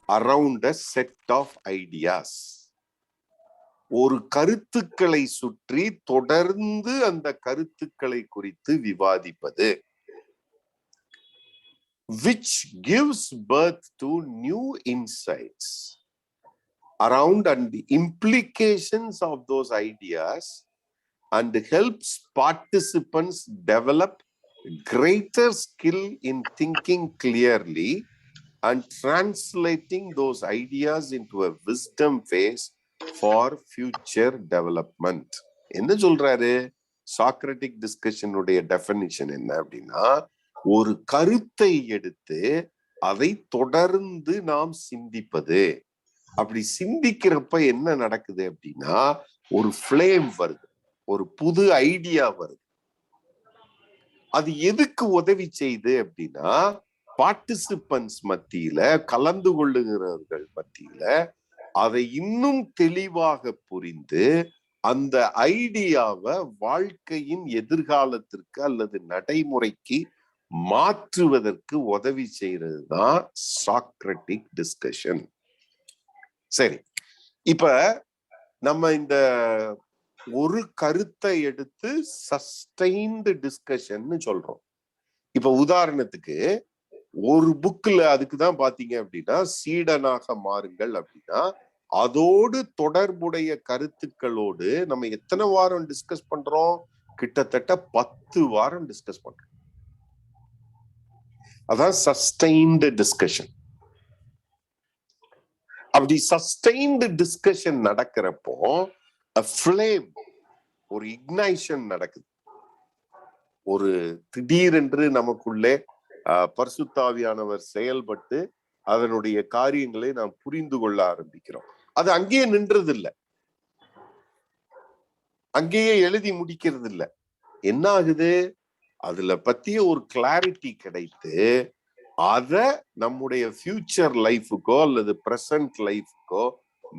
around a set of ideas. ஒரு கருத்துக்களை சுற்றி தொடர்ந்து அந்த கருத்துக்களை குறித்து விவாதிப்பது, which gives birth to new insights around and the implications of those ideas and helps participants develop greater skill in thinking clearly and translating those ideas into a wisdom phase for future development. என்ன சொல்றாரு? Socratic டிஸ்கஷனுடைய definition என்ன அப்படின்னா, ஒரு கருத்தை எடுத்து அதை தொடர்ந்து நாம் சிந்திப்பது. அப்படி சிந்திக்கிறப்ப என்ன நடக்குது அப்படின்னா, ஒரு ஃப்ளேம் வருது, ஒரு புது ஐடியா வருது. அது எதுக்கு உதவி செய்யுது அப்படின்னா, பார்ட்டிசிபன்ட்ஸ் மத்தியில, கலந்து கொள்ளுகிறவர்கள் மத்தியில அதை இன்னும் தெளிவாக புரிந்து அந்த ஐடியாவை வாழ்க்கையின் எதிர்காலத்திற்கு அல்லது நடைமுறைக்கு மாற்றுவதற்கு உதவி செய்யறது தான் சாக்ரட்டிக் டிஸ்கஷன். சரி, இப்ப நம்ம இந்த ஒரு கருத்தை எடுத்து சஸ்டைன்டு டிஸ்கஷன் சொல்றோம். இப்ப உதாரணத்துக்கு ஒரு புக்ல அதுக்குதான் பாத்தீங்க அப்படின்னா சீடனாக மாறுங்கள் அப்படின்னா அதோடு தொடர்புடைய கருத்துக்களோடு நம்ம எத்தனை வாரம் டிஸ்கஸ் பண்றோம்? கிட்டத்தட்ட 10 வாரம் டிஸ்கஸ் பண்றோம். அதான் சஸ்டைன்டு டிஸ்கஷன். அப்படி சஸ்டைன்டு டிஸ்கஷன் நடக்கிறப்போ ஃப்ளேம், ஒரு இக்னைஷன் நடக்குது. ஒரு திடீரென்று நமக்குள்ளே பரிசுத்தாவியானவர் செயல்பட்டு அதனுடைய காரியங்களை நாம் புரிந்து கொள்ள ஆரம்பிக்கிறோம். அது அங்கேயே நின்றது இல்லை, அங்கேயே எழுதி முடிக்கிறது இல்லை. என்ன ஆகுது? அதுல பத்திய ஒரு கிளாரிட்டி கிடைத்து அத நம்முடைய ஃபியூச்சர் லைஃபுக்கோ அல்லது பிரசன்ட் லைஃபுக்கோ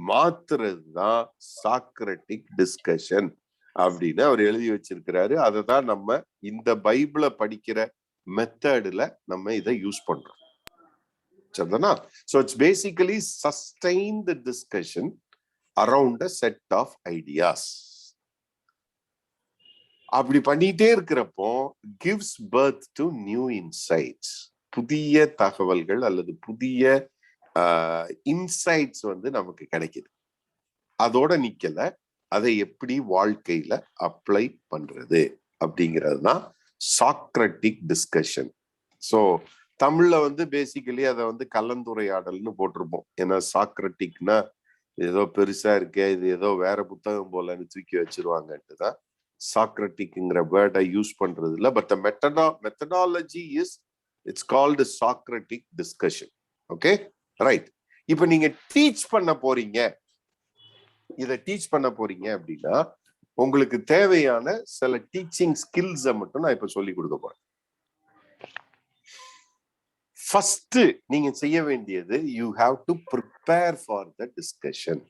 மாத்துறது தான் சாக்ரட்டிக் டிஸ்கஷன் அப்படின்னு அவர் எழுதி வச்சிருக்கிறாரு. அதை தான் நம்ம இந்த பைபிளை படிக்கிற மெத்தட்ல நம்ம இதை யூஸ் பண்றோம். சரிதானா? So it's basically sustained discussion around a set of ideas. அப்படி பண்ணிட்டே இருக்கிறப்போ gives birth to new insights. புதிய தகவல்கள் அல்லது புதிய இன்சைட்ஸ் நமக்கு கிடைக்குது. அதோட நிக்கல, அதை எப்படி வாழ்க்கையில அப்ளை பண்றது அப்படிங்கிறது தான் சாக்ரட்டிக் டிஸ்கஷன். ஸோ தமிழ்ல பேசிக்கலி அதை கலந்துரையாடல்னு போட்டிருப்போம். ஏன்னா சாக்ரட்டிக்னா ஏதோ பெருசா இருக்கே, இது ஏதோ வேற புத்தகம் போலன்னு தூக்கி வச்சிருவாங்கன்ட்டு தான் சாக்ரட்டிக்ங்கிற வேர்டை யூஸ் பண்றது இல்லை. But methodology is it's called Socratic discussion. Okay, right. இப்ப நீங்க டீச் பண்ண போறீங்க, இதை டீச் பண்ண போறீங்க அப்படின்னா உங்களுக்கு தேவையான சில டீச்சிங் ஸ்கில்ஸை மட்டும் நான் இப்ப சொல்லி கொடுக்க போறேன். ஃபர்ஸ்ட் நீங்க செய்ய வேண்டியது, you have to prepare for the discussion.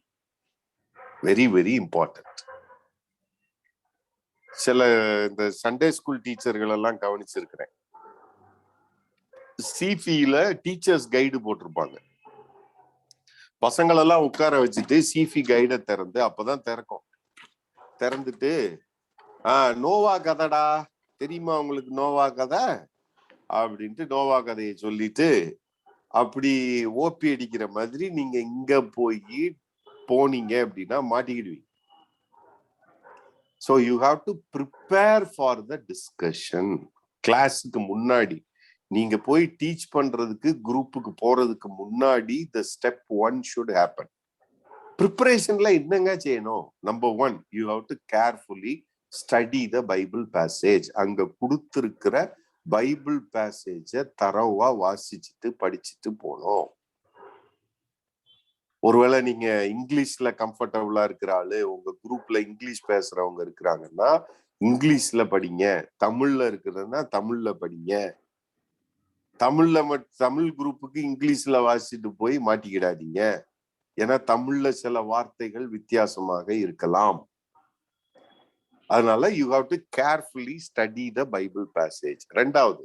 Very very important. சில இந்த சண்டே ஸ்கூல் டீச்சர்கள் எல்லாம் கவனிச்சிருக்கிறேன். சிபில டீச்சர்ஸ் கைடு போட்டிருப்பாங்க. பசங்களெல்லாம் உட்கார வச்சுட்டு சிபி கைடை திறந்து அப்பதான் திறந்துட்டு நோவா கதைடா, தெரியுமா உங்களுக்கு நோவா கதை அப்படின்ட்டு நோவா கதையை சொல்லிட்டு அப்படி ஓபி அடிக்கிற மாதிரி நீங்க இங்க போனீங்க அப்படின்னா மாட்டிக்கிடுவீங்க. So you have to prepare for the discussion. கிளாஸுக்கு முன்னாடி நீங்க போய் டீச் பண்றதுக்கு குரூப்புக்கு போறதுக்கு முன்னாடி the step 1 should happen. ப்ரிப்பரேஷன்ல என்னங்க செய்யணும்? Number 1, you have to carefully study the Bible passage. அங்க கொடுத்திருக்கிற பைபிள் பேசேஜ தரவா வாசிச்சுட்டு படிச்சுட்டு போனோம். ஒருவேளை நீங்க இங்கிலீஷ்ல கம்ஃபர்டபுளா இருக்கிற ஆளு, உங்க குரூப்ல இங்கிலீஷ் பேசுறவங்க இருக்கிறாங்கன்னா இங்கிலீஷ்ல படிங்க. தமிழ்ல இருக்கிறதுனா தமிழ்ல படிங்க. தமிழ் குரூப்புக்கு இங்கிலீஷ்ல வாசிச்சுட்டு போய் மாட்டிக்கிடாதீங்க. ஏன்னா தமிழ்ல சில வார்த்தைகள் வித்தியாசமாக இருக்கலாம். அதனால you have to carefully study the Bible passage. ரெண்டாவது,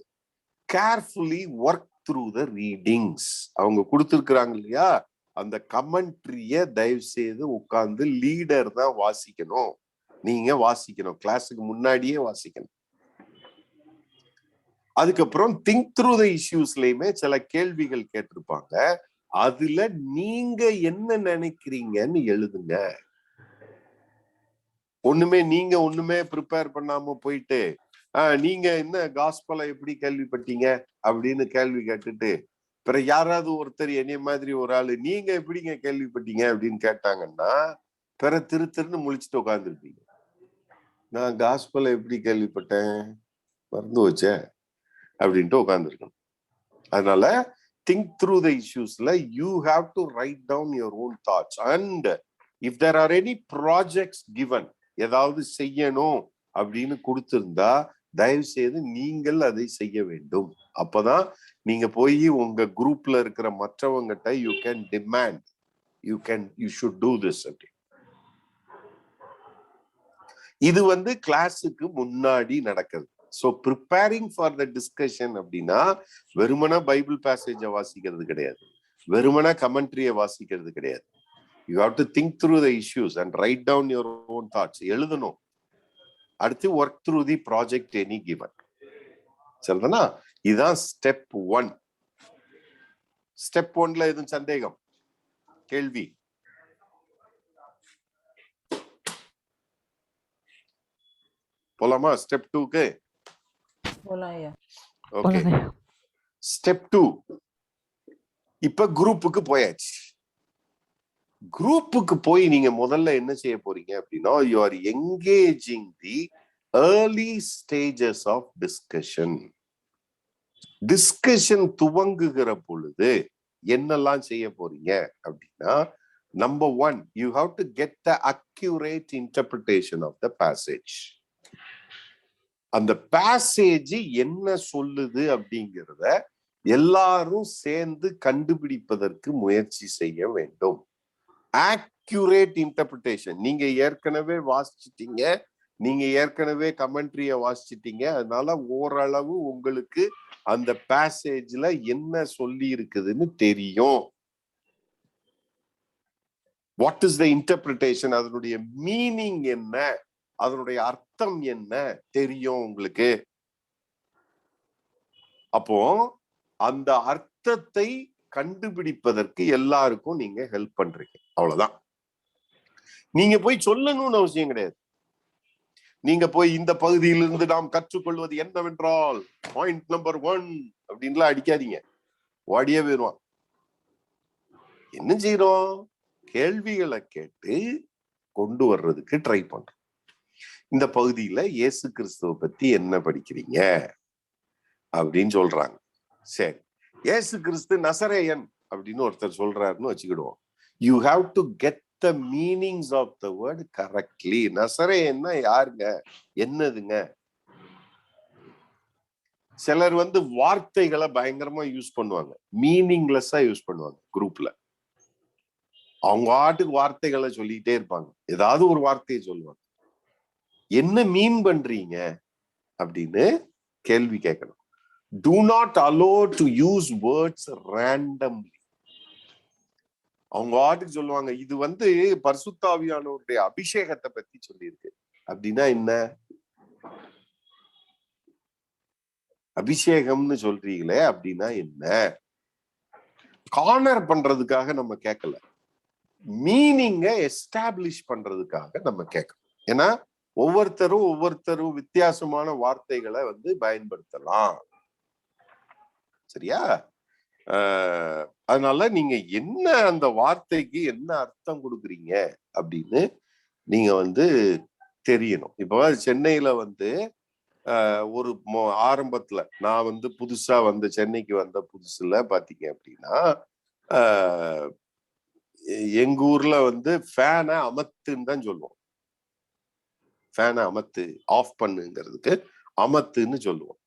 carefully work through the readings. அவங்க கொடுத்துருக்குறாங்க இல்லையா, அந்த கமெண்ட்ரிய தயவு செய்து உட்கார்ந்து லீடர் தான் வாசிக்கணும். நீங்க வாசிக்கணும், கிளாஸுக்கு முன்னாடியே வாசிக்கணும். அதுக்கப்புறம் திங்க் த்ரூ த இஷ்யூஸ்லயுமே சில கேள்விகள் கேட்டிருப்பாங்க. அதுல நீங்க என்ன நினைக்கிறீங்கன்னு எழுதுங்க. ஒண்ணுமே ப்ரிப்பேர் பண்ணாம போயிட்டு நீங்க என்ன காஸ்பலை எப்படி கேள்விப்பட்டீங்க அப்படின்னு கேள்வி கேட்டுட்டு பிறகு யாராவது ஒருத்தர் என்னைய மாதிரி ஒரு ஆளு நீங்க எப்படிங்க கேள்விப்பட்டீங்க அப்படின்னு கேட்டாங்கன்னா பிற திருன்னு முழிச்சுட்டு உட்காந்துருப்பீங்க. நான் காஸ்பலை எப்படி கேள்விப்பட்டேன், மறந்து வச்சேன் அப்படின்ட்டு உட்காந்துருக்கணும். அதனால திங்க் த்ரூ த இஷ்யூஸ்ல you have to write down your own thoughts. And if there are any projects given, ஏதாவது செய்யணும் அப்படின்னு கொடுத்திருந்தா தயவு செய்து நீங்கள் அதை செய்ய வேண்டும். அப்பதான் நீங்க போய் உங்க குரூப்ல இருக்கிற மற்றவங்கிட்ட you can demand, you should do this. இது வந்து கிளாஸுக்கு முன்னாடி நடக்குது. So preparing for the discussion அப்படின்னா வெறுமன பைபிள் பேசேஜை வாசிக்கிறது கிடையாது, வெறுமன கமெண்ட்ரியை வாசிக்கிறது கிடையாது. You have to think through the issues and write down your own thoughts. எழுதணும். அடுத்து work through the project any given. சரிதானா? இதுதான் ஸ்டெப் 1. ஸ்டெப் 1ல எதுவும் சந்தேகம், கேள்வி? போலாமா ஸ்டெப் 2க்கு? ஓகே. ஸ்டெப் 2 இப்ப குரூப்புக்கு போயாச்சு. குரூப்புக்கு போய் நீங்க முதல்ல என்ன செய்ய போறீங்க அப்படின்னா, you are engaging the early stages of discussion. Discussion துவங்குகிற பொழுது என்னெல்லாம் செய்ய போறீங்க அப்படின்னா, number 1, you have to get the accurate interpretation of the passage. அந்த பேசேஜ் என்ன சொல்லுது அப்படிங்கிறத எல்லாரும் சேர்ந்து கண்டுபிடிப்பதற்கு முயற்சி செய்ய வேண்டும். Accurate interpretation. நீங்க ஏற்கனவே வாசிச்சிட்டீங்க, நீங்க ஏற்கனவே கமெண்ட்ரிய வாசிச்சிட்டீங்க, அதனால ஓரளவு உங்களுக்கு அந்த பேசேஜ்ல என்ன சொல்லி இருக்குதுன்னு தெரியும். வாட் இஸ் த இன்டர்பிரிட்டேஷன், அதனுடைய மீனிங் என்ன, அதனுடைய அர்த்தம் என்ன தெரியும் உங்களுக்கு. அப்போ அந்த அர்த்தத்தை கண்டுபிடிப்பதற்கு எல்லாருக்கும் நீங்க ஹெல்ப் பண்றீங்க. அவ்வளவுதான். நீங்க போய் சொல்லணும்னு அவசியம் கிடையாது. நீங்க போய் இந்த பகுதியிலிருந்து நாம் கற்றுக்கொள்வது என்னவென்றால் பாயிண்ட் நம்பர் 1 அப்படின்லாம் அடிக்காதீங்க, ஓடியே போயிடுவான். என்ன செய்யறோம்? கேள்விகளை கேட்டு கொண்டு வர்றதுக்கு ட்ரை பண்றோம். இந்த பகுதியில இயேசு கிறிஸ்துவ பத்தி என்ன படிக்கிறீங்க அப்படின்னு சொல்றாங்க. சரி, இயேசு கிறிஸ்து நசரேயன் அப்படின்னு ஒருத்தர் சொல்றாருன்னு வச்சுக்கிடுவோம். You have to get the meanings of the word correctly. நசரேயன்னா யாருங்க, என்னதுங்க? சிலர் வந்து வார்த்தைகளை பயங்கரமா யூஸ் பண்ணுவாங்க, மீனிங்லெஸ்ஸா யூஸ் பண்ணுவாங்க. குரூப்ல அவங்க ஆட்டுக்கு வார்த்தைகளை சொல்லிட்டே இருப்பாங்க, ஏதாவது ஒரு வார்த்தையை சொல்லுவாங்க. என்ன மீன் பண்றீங்க அப்படின்னு கேள்வி கேட்கணும். Do not allow to use words randomly. அவங்க ஆட்டுக்கு சொல்லுவாங்க, இது வந்து பரிசுத்த ஆவியானவருடைய அபிஷேகத்தை பத்தி சொல்லியிருக்கு. அப்படின்னா என்ன? அபிஷேகம்னு சொல்றீங்களே, அப்படின்னா என்ன? கார்னர் பண்றதுக்காக நம்ம கேட்கல, மீனிங்கை எஸ்டாப்ளிஷ் பண்றதுக்காக நம்ம கேட்கணும். ஏன்னா ஒவ்வொருத்தரும் வித்தியாசமான வார்த்தைகளை வந்து பயன்படுத்தலாம். சரியா? அதனால நீங்க என்ன அந்த வார்த்தைக்கு என்ன அர்த்தம் கொடுக்குறீங்க அப்படின்னு நீங்க வந்து தெரியணும். இப்போ சென்னையில வந்து ஒரு ஆரம்பத்துல நான் வந்து புதுசா வந்து சென்னைக்கு வந்த புதுசுல பாத்தீங்க அப்படின்னா, எங்க ஊர்ல வந்து ஃபேனை அமத்துன்னு தான் சொல்லுவோம். ஃபேனை அமத்து, ஆஃப் பண்ணுங்கிறதுக்கு அமத்துன்னு சொல்லுவோம்.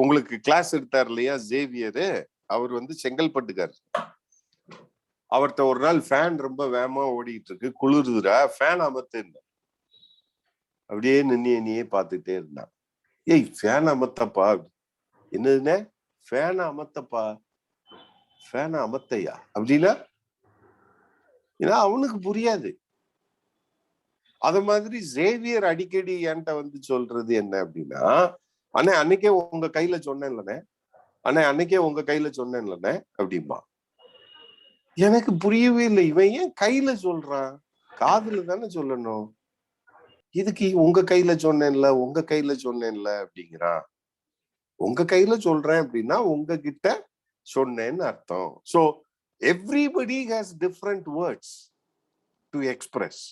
உங்களுக்கு கிளாஸ் எடுத்தார் இல்லையா ஜேவியரு, அவர் வந்து செங்கல்பட்டுக்கார். அவர்கிட்ட ஒரு நாள் ஃபேன் ரொம்ப வேகமா ஓடிட்டு இருக்கு, குளிருதுடா, ஃபேன் அமத்துன்னு. அப்படியே நின்னியே பார்த்துட்டே இருந்தான். ஏய் ஃபேன் அமத்தப்பா. என்னதுன்னு? ஃபேனை அமத்தப்பா. ஃபேனை அமத்தையா அப்படின்னா? ஏன்னா அவனுக்கு புரியாது. அத மாதிரி ஜேவியர் அடிக்கடி என்கிட்ட வந்து சொல்றது என்ன அப்படின்னா, அண்ணே அன்னைக்கே உங்க கையில சொன்னேன்லண்ணே, அண்ணே அன்னைக்கே உங்க கையில சொன்னேன்லண்ணே அப்படிம்பா. எனக்கு புரியவே இல்லை, இவன் ஏன் கையில சொல்றான்? காதுல தானே சொல்லணும். இதுக்கு உங்க கையில சொன்னேன்ல, உங்க கையில சொன்னேன்ல அப்படிங்கிறான். உங்க கையில சொல்றேன் அப்படின்னா உங்ககிட்ட சொன்னேன்னு அர்த்தம். So everybody has different words to express.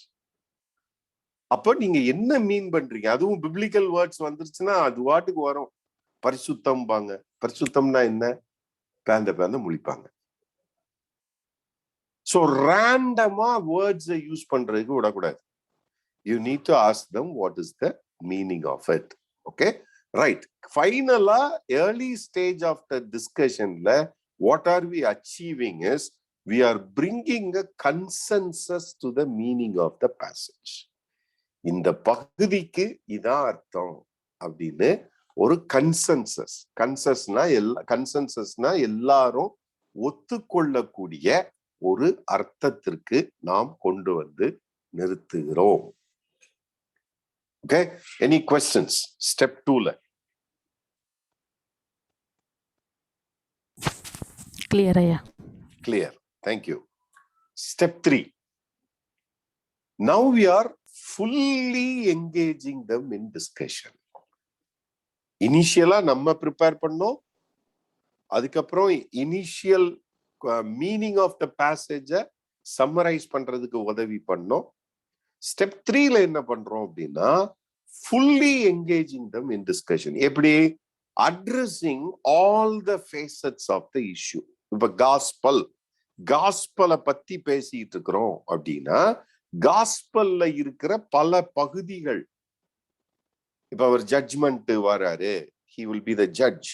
அப்ப நீங்க என்ன மீன் பண்றீங்க? அதுவும் பிப்ளிக்கல் வேர்ட்ஸ் வந்துருச்சுன்னா அது வாட்டுக்கு வரும். பரிசுத்தம் பாங்க. பரிசுத்தம்னா என்ன? பேந்த முழிப்பாங்க. சோ ரேண்டமா வேர்ட்ஸை யூஸ் பண்றதுக்கு விடக்கூடாது. You need to ask them what is the meaning of it. Okay, right. Finally, early stage of the discussionல what are we achieving is we are bringing a consensus to the meaning of the passage. இந்த பகுதிக்கு இதான் அர்த்தம் அப்படின்னு ஒரு கன்சென்சஸ்னா எல்லாரும் ஒத்துக்கொள்ளக்கூடிய ஒரு அர்த்தத்திற்கு நாம் கொண்டு வந்து நிறுத்துகிறோம். Okay, any questions? Step 2ல Clear ஐயா. clear. Thank you. Step 3. Now we are fully engaging them in discussion. இனிஷியலா நம்ம ப்ரிப்பேர் பண்ணோம், அதுக்கப்புறம் இனிஷியல் மீனிங் ஆஃப் த பேசேஜ சம்மரைஸ் பண்றதுக்கு உதவி பண்ணோம். ஸ்டெப் 3ல என்ன பண்றோம் அப்படின்னா fully engaging them in discussion. எப்படி? addressing all the facets of the issue. இப்ப காஸ்பலை பத்தி பேசிட்டு இருக்கிறோம் அப்படின்னா காஸ்பல்ல இருக்கிற பல பகுதிகள். இப்ப அவர் ஜட்ஜ்மெண்ட் வராரு, he will be the judge.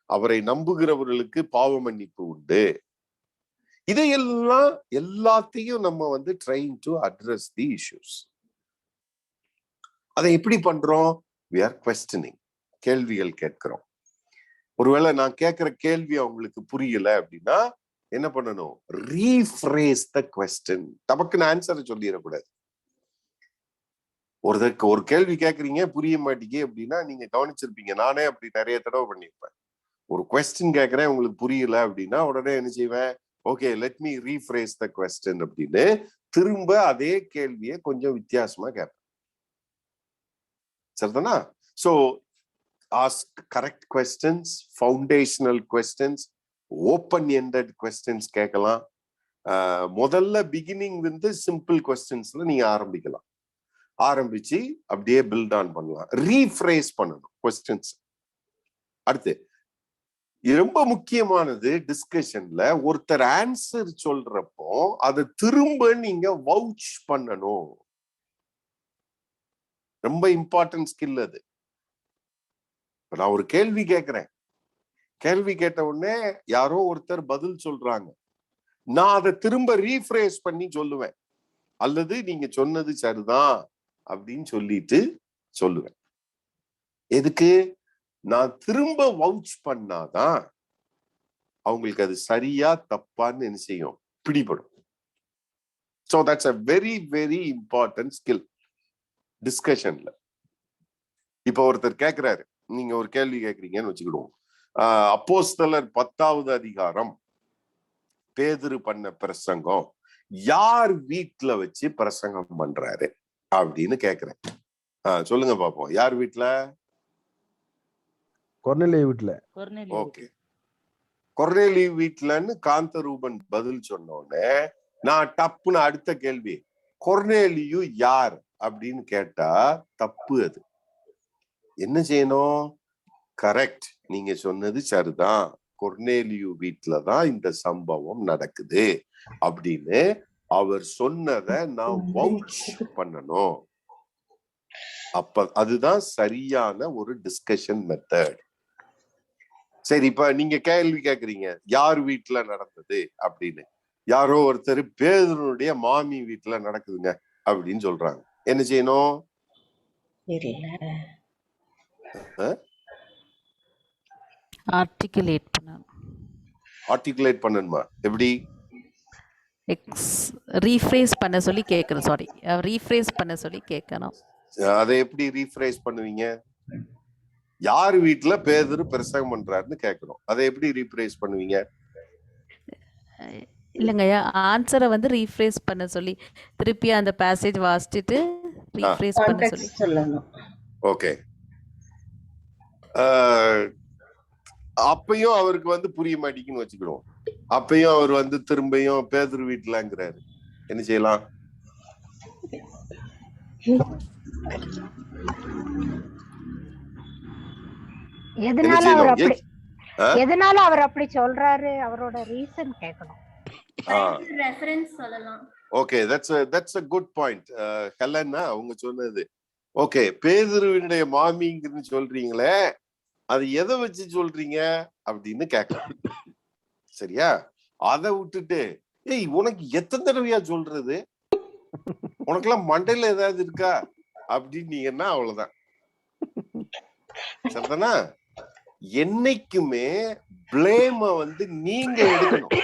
அவரை நம்புகிறவர்களுக்கு பாவ மன்னிப்பு உண்டு. இதையெல்லாம் எல்லாத்தையும் நம்ம வந்து trying to address the issues. அதை எப்படி பண்றோம்? we are questioning. கேள்விகள் கேட்கிறோம். ஒருவேளை நான் கேட்கிற கேள்வி அவங்களுக்கு புரியல அப்படின்னா என்ன பண்ணணும்? Rephrase the question. டபக்குன்னு ஆன்சரை சொல்லிடக்கூடாது. ஒரு கேள்வி கேட்கறீங்க, புரிய மாட்டீங்க அப்படின்னா நீங்க கவனிச்சிருப்பீங்க, நானே அப்படி நிறைய தடவை பண்ணியிருப்பேன். ஒரு கொஸ்டின் கேட்கறேன், உங்களுக்கு புரியல அப்படின்னா உடனே என்ன செய்வேன்? Okay, let me rephrase the question அப்படின்னு திரும்ப அதே கேள்வியை கொஞ்சம் வித்தியாசமா கேட்பேன். சரிதானா? So ask correct questions, foundational questions, open ended questions கேட்கலாம். முதல்ல பிகினிங் வந்து சிம்பிள் கொஸ்டின்ஸ்ல நீங்க ஆரம்பிச்சு அப்படியே பில்ட் ஆன் பண்ணலாம். ரீஃப்ரேஸ் பண்ணணும் கொஸ்டின்ஸ். அடுத்து ரொம்ப முக்கியமானது, டிஸ்கஷன்ல ஒருத்தர் ஆன்சர் சொல்றப்போ அதை திரும்ப நீங்க வவுச் பண்ணணும். ரொம்ப இம்பார்ட்டன்ட் ஸ்கில் அது. நான் ஒரு கேள்வி கேட்கிறேன், கேள்வி கேட்ட உடனே யாரோ ஒருத்தர் பதில் சொல்றாங்க, நான் அதை திரும்ப ரீஃப்ரேஸ் பண்ணி சொல்லுவேன், அல்லது நீங்க சொன்னது சரிதான் அப்படின்னு சொல்லிட்டு சொல்லுவேன். எதுக்கு? நான் திரும்ப வவுச் பண்ணாதான் அவங்களுக்கு அது சரியா தப்பான்னு என்ன செய்யும்? பிடிபடும். So that's a very very important skill டிஸ்கஷன்ல. இப்ப ஒருத்தர் கேட்கிறாரு, நீங்க ஒரு கேள்வி கேட்கறீங்கன்னு வச்சுக்கிடுவோம். அப்போஸ்தலர் 10வது அதிகாரம் பேதுரு பண்ண பிரசங்கம் யார் வீட்டுல வச்சு பிரசங்கம் பண்றாரு அப்படின்னு கேக்குறேன். சொல்லுங்க பாப்போம், யார் வீட்டுல? கொர்நேலியு வீட்டுல. ஓகே, கொர்நேலியு வீட்டுலன்னு காந்தரூபன் பதில் சொன்னோடனே நான் டப்புன்னு அடுத்த கேள்வி, கொர்நேலியு யார் அப்படின்னு கேட்டா தப்பு. அது என்ன செய்யணும்? கரெக்ட், நீங்க சொன்னது சரிதான், கொர்நேலியு வீட்டுலதான் இந்த சம்பவம் நடக்குது அப்படின்னு அவர் சொன்னதை நான் வவுச் பண்ணணும். அப்ப அதுதான் சரியான ஒரு டிஸ்கஷன் மெத்தட். சரி, இப்ப நீங்க கேள்வி கேக்குறீங்க யார் வீட்டுல நடந்தது அப்படின்னு. யாரோ ஒருத்தர் பேதுருடைய மாமி வீட்டுல நடக்குதுங்க அப்படின்னு சொல்றாங்க. என்ன செய்யணும்? ஆர்டிகுலேட் பண்ணணுமா? எப்படி? ரீஃப்ரேஸ் பண்ண சொல்லி கேட்கணும். சாரி, ரீஃப்ரேஸ் பண்ண சொல்லி கேட்கணும். அதை எப்படி ரீஃப்ரேஸ் பண்ணுவீங்க? யார் வீட்டுல பேதுரு பிரசங்கம் பண்றாருன்னு கேட்கணும், அதை எப்படி ரீஃப்ரேஸ் பண்ணுவீங்க? இல்லைங்கய்யா, ஆன்சரை வந்து ரீஃப்ரேஸ் பண்ண சொல்லி திருப்பி அந்த பேசேஜ் வாசிச்சுட்டு ரீஃப்ரேஸ் பண்ண சொல்லி சொல்லணும். ஓகே, அப்பயும் அவருக்கு வந்து புரிய மாட்டேங்குன்னு வச்சுக்கிடுவோம். அப்பயும் அவர் வந்து திரும்பியும் பேதுரு வீட்டுலங்கிறாரு. என்ன செய்யலாம்? எதனால அவர் அப்படி சொல்றாரு, அவரோட ரீசன் கேட்கணும். ரெஃபரன்ஸ் சொல்லலாம். Okay, that's a good point. Helena அவங்க சொன்னது ஓகே. பேதுருவினுடைய மாமிங்கன்னு சொல்றீங்களே, அது எதை வச்சு சொல்றீங்க அப்படின்னு கேட்கலாம். சரியா? அதை விட்டுட்டு ஏய் உனக்கு எத்தனை தடவையா சொல்றது, உனக்கெல்லாம் மண்டையில ஏதாவது இருக்கா அப்படின்னீங்கன்னா அவ்வளவுதான். சரிதானா? என்னைக்குமே பிளேம வந்து நீங்க எடுக்கணும்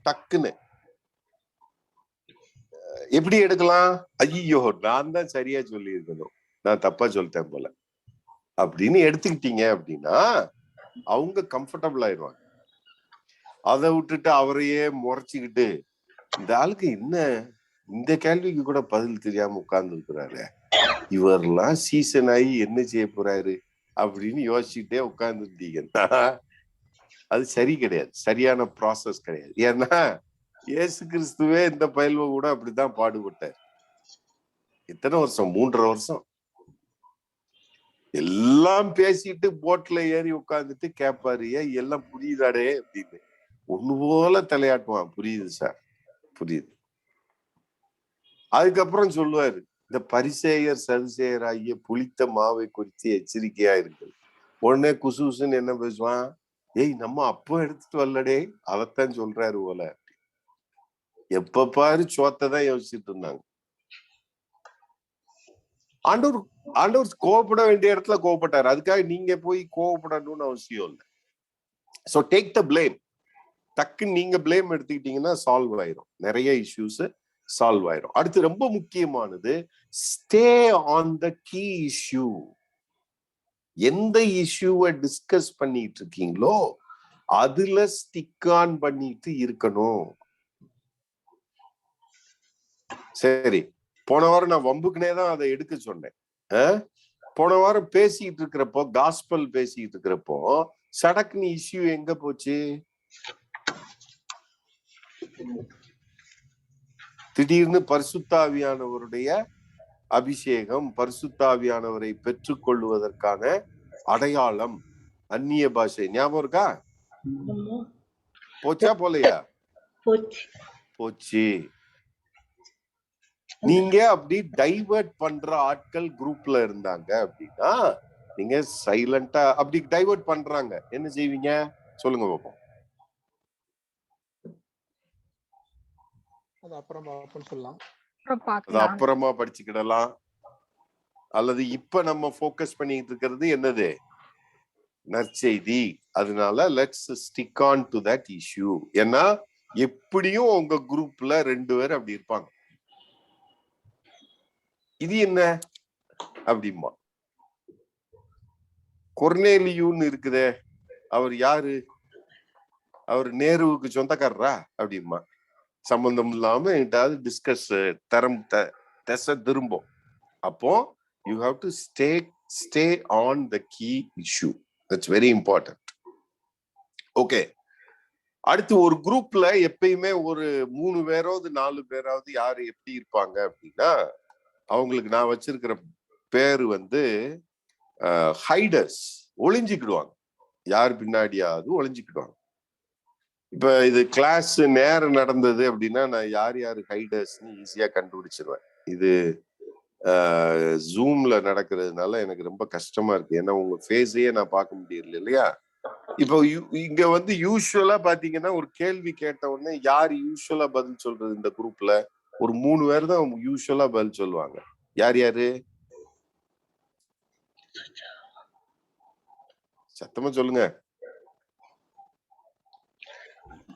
டக்குன்னு. எப்படி எடுக்கலாம்? ஐயோ நான் தான் சரியா சொல்லி இருக்கணும், நான் தப்பா சொல்லிட்டேன் போல அப்படின்னு எடுத்துக்கிட்டீங்க அப்படின்னா அவங்க கம்ஃபர்டபுள் ஆயிடுவாங்க. அதை விட்டுட்டு அவரையே முறைச்சுக்கிட்டு இந்த ஆளுக்கு என்ன இந்த கேள்விக்கு கூட பதில் தெரியாம உட்கார்ந்து இருக்கிறாரு, இவரெல்லாம் சீசன் ஆகி என்ன செய்ய போறாரு அப்படின்னு யோசிச்சுட்டே உட்கார்ந்துட்டீங்கன்னா அது சரி கிடையாது, சரியான ப்ராசஸ் கிடையாது. ஏன்னா இயேசு கிறிஸ்துவே இந்த பயில்வ கூட அப்படித்தான் பாடுபட்டார். எத்தனை வருஷம்? 3.5 வருஷம். எல்லாம் பேசிட்டு போட்ல ஏறி உட்கார்ந்துட்டு கேட்பாரு, ஏன் எல்லாம் புரியுதாடே அப்படின்னு. ஒண்ணு போல தலையாட்டுவான், புரியுது சார் புரியுது. அதுக்கப்புறம் சொல்லுவாரு, இந்த பரிசேயர் சதுசேயர் ஆகிய புளித்த மாவை குறித்து எச்சரிக்கையா இருக்கு. உடனே குசுன்னு என்ன பேசுவான், ஏய் நம்ம அப்போ எடுத்துட்டு வரலடே, அதைத்தான் சொல்றாரு போல. எப்ப பாரு சோத்தான் யோசிச்சுட்டு இருந்தாங்க. ஆண்டவர் கோவப்பட வேண்டிய இடத்துல கோவப்பட்டாரு, அதுக்காக நீங்க போய் கோவப்படணும்னு அவசியம் இல்லை. So take the blame. டக்குன்னு நீங்க பிளேம் எடுத்துக்கிட்டீங்கன்னா சால்வ் ஆயிரும், நிறைய இஷ்யூஸ் சால்வ் ஆயிரும். அடுத்து ரொம்ப முக்கியமானது, stay on the key issue. எந்த இஷ்யூவை டிஸ்கஸ் பண்ணிட்டு இருக்கீங்களோ அதுல ஸ்டிக் ஆன் பண்ணிட்டு இருக்கணும். சரி, போன வாரம் நான் வம்புக்குனே தான் அதை எடுக்க சொன்னேன். போன வாரம் பேசிட்டு இருக்கிறப்போ, காஸ்பல் பேசிட்டு இருக்கிறப்போ சடக்குன்னு இஷ்யூ எங்க போச்சு? திடீர்னு பரிசுத்தாவியானவருடைய அபிஷேகம், பரிசுத்தாவியானவரை பெற்றுக்கொள்வதற்கான அடையாளம், அந்நிய பாஷை. ஞாபகம் இருக்கா? போச்சா போலையா? போச்சு. நீங்க அப்படி டைவர்ட் பண்ற ஆட்கள் குரூப்ல இருந்தாங்க அப்படின்னா, நீங்க சைலண்டா அப்படி டைவர்ட் பண்றாங்க, என்ன செய்வீங்க சொல்லுங்க பாப்போம். அது அப்புறமா படிச்சுக்கிடலாம். அல்லது இப்ப நம்ம போக்கஸ் பண்ணிட்டு இருக்கிறது என்னது? நற்செய்தி. அதனால let's stick on to that issue. ஏன்னா எப்படியும் உங்க குரூப்ல 2 பேர் அப்படி இருப்பாங்க. இது என்ன அப்படிமா? கொர்னேலியூன்னு இருக்குதே, அவர் யாரு? அவர் நேருவுக்கு சொந்தக்காரரா அப்படிமா? சம்பந்தம் இல்லாம என்கிட்ட டிஸ்கஸ் திசை திரும்பும். அப்போ you have to stay on the key issue. That's very important. Okay, அடுத்து ஒரு குரூப்ல எப்பயுமே ஒரு 3 பேராவது 4 பேராவது யாரு எப்படி இருப்பாங்க அப்படின்னா, அவங்களுக்கு நான் வச்சிருக்கிற பேரு வந்து ஹைடர்ஸ். ஒளிஞ்சுக்கிடுவாங்க, யார் பின்னாடியாவது ஒளிஞ்சுக்கிடுவாங்க. இப்ப இது கிளாஸ் நேரம் நடந்தது அப்படின்னா நான் யார் ஹைடர்ஸ்ன்னு ஈஸியா கண்டுபிடிச்சிருவேன். இது ஜூம்ல நடக்கிறதுனால எனக்கு ரொம்ப கஷ்டமா இருக்கு, ஏன்னா உங்க ஃபேஸையே நான் பார்க்க முடியல இல்லையா? இப்போ இங்க வந்து யூஸ்வலா பாத்தீங்கன்னா ஒரு கேள்வி கேட்ட உடனே யார் யூஸ்வலா பதில் சொல்றது? இந்த குரூப்ல ஒரு 3 பேர் தான் யூஸ்வலா பதில் சொல்லுவாங்க. யாரு? சத்தமா சொல்லுங்க.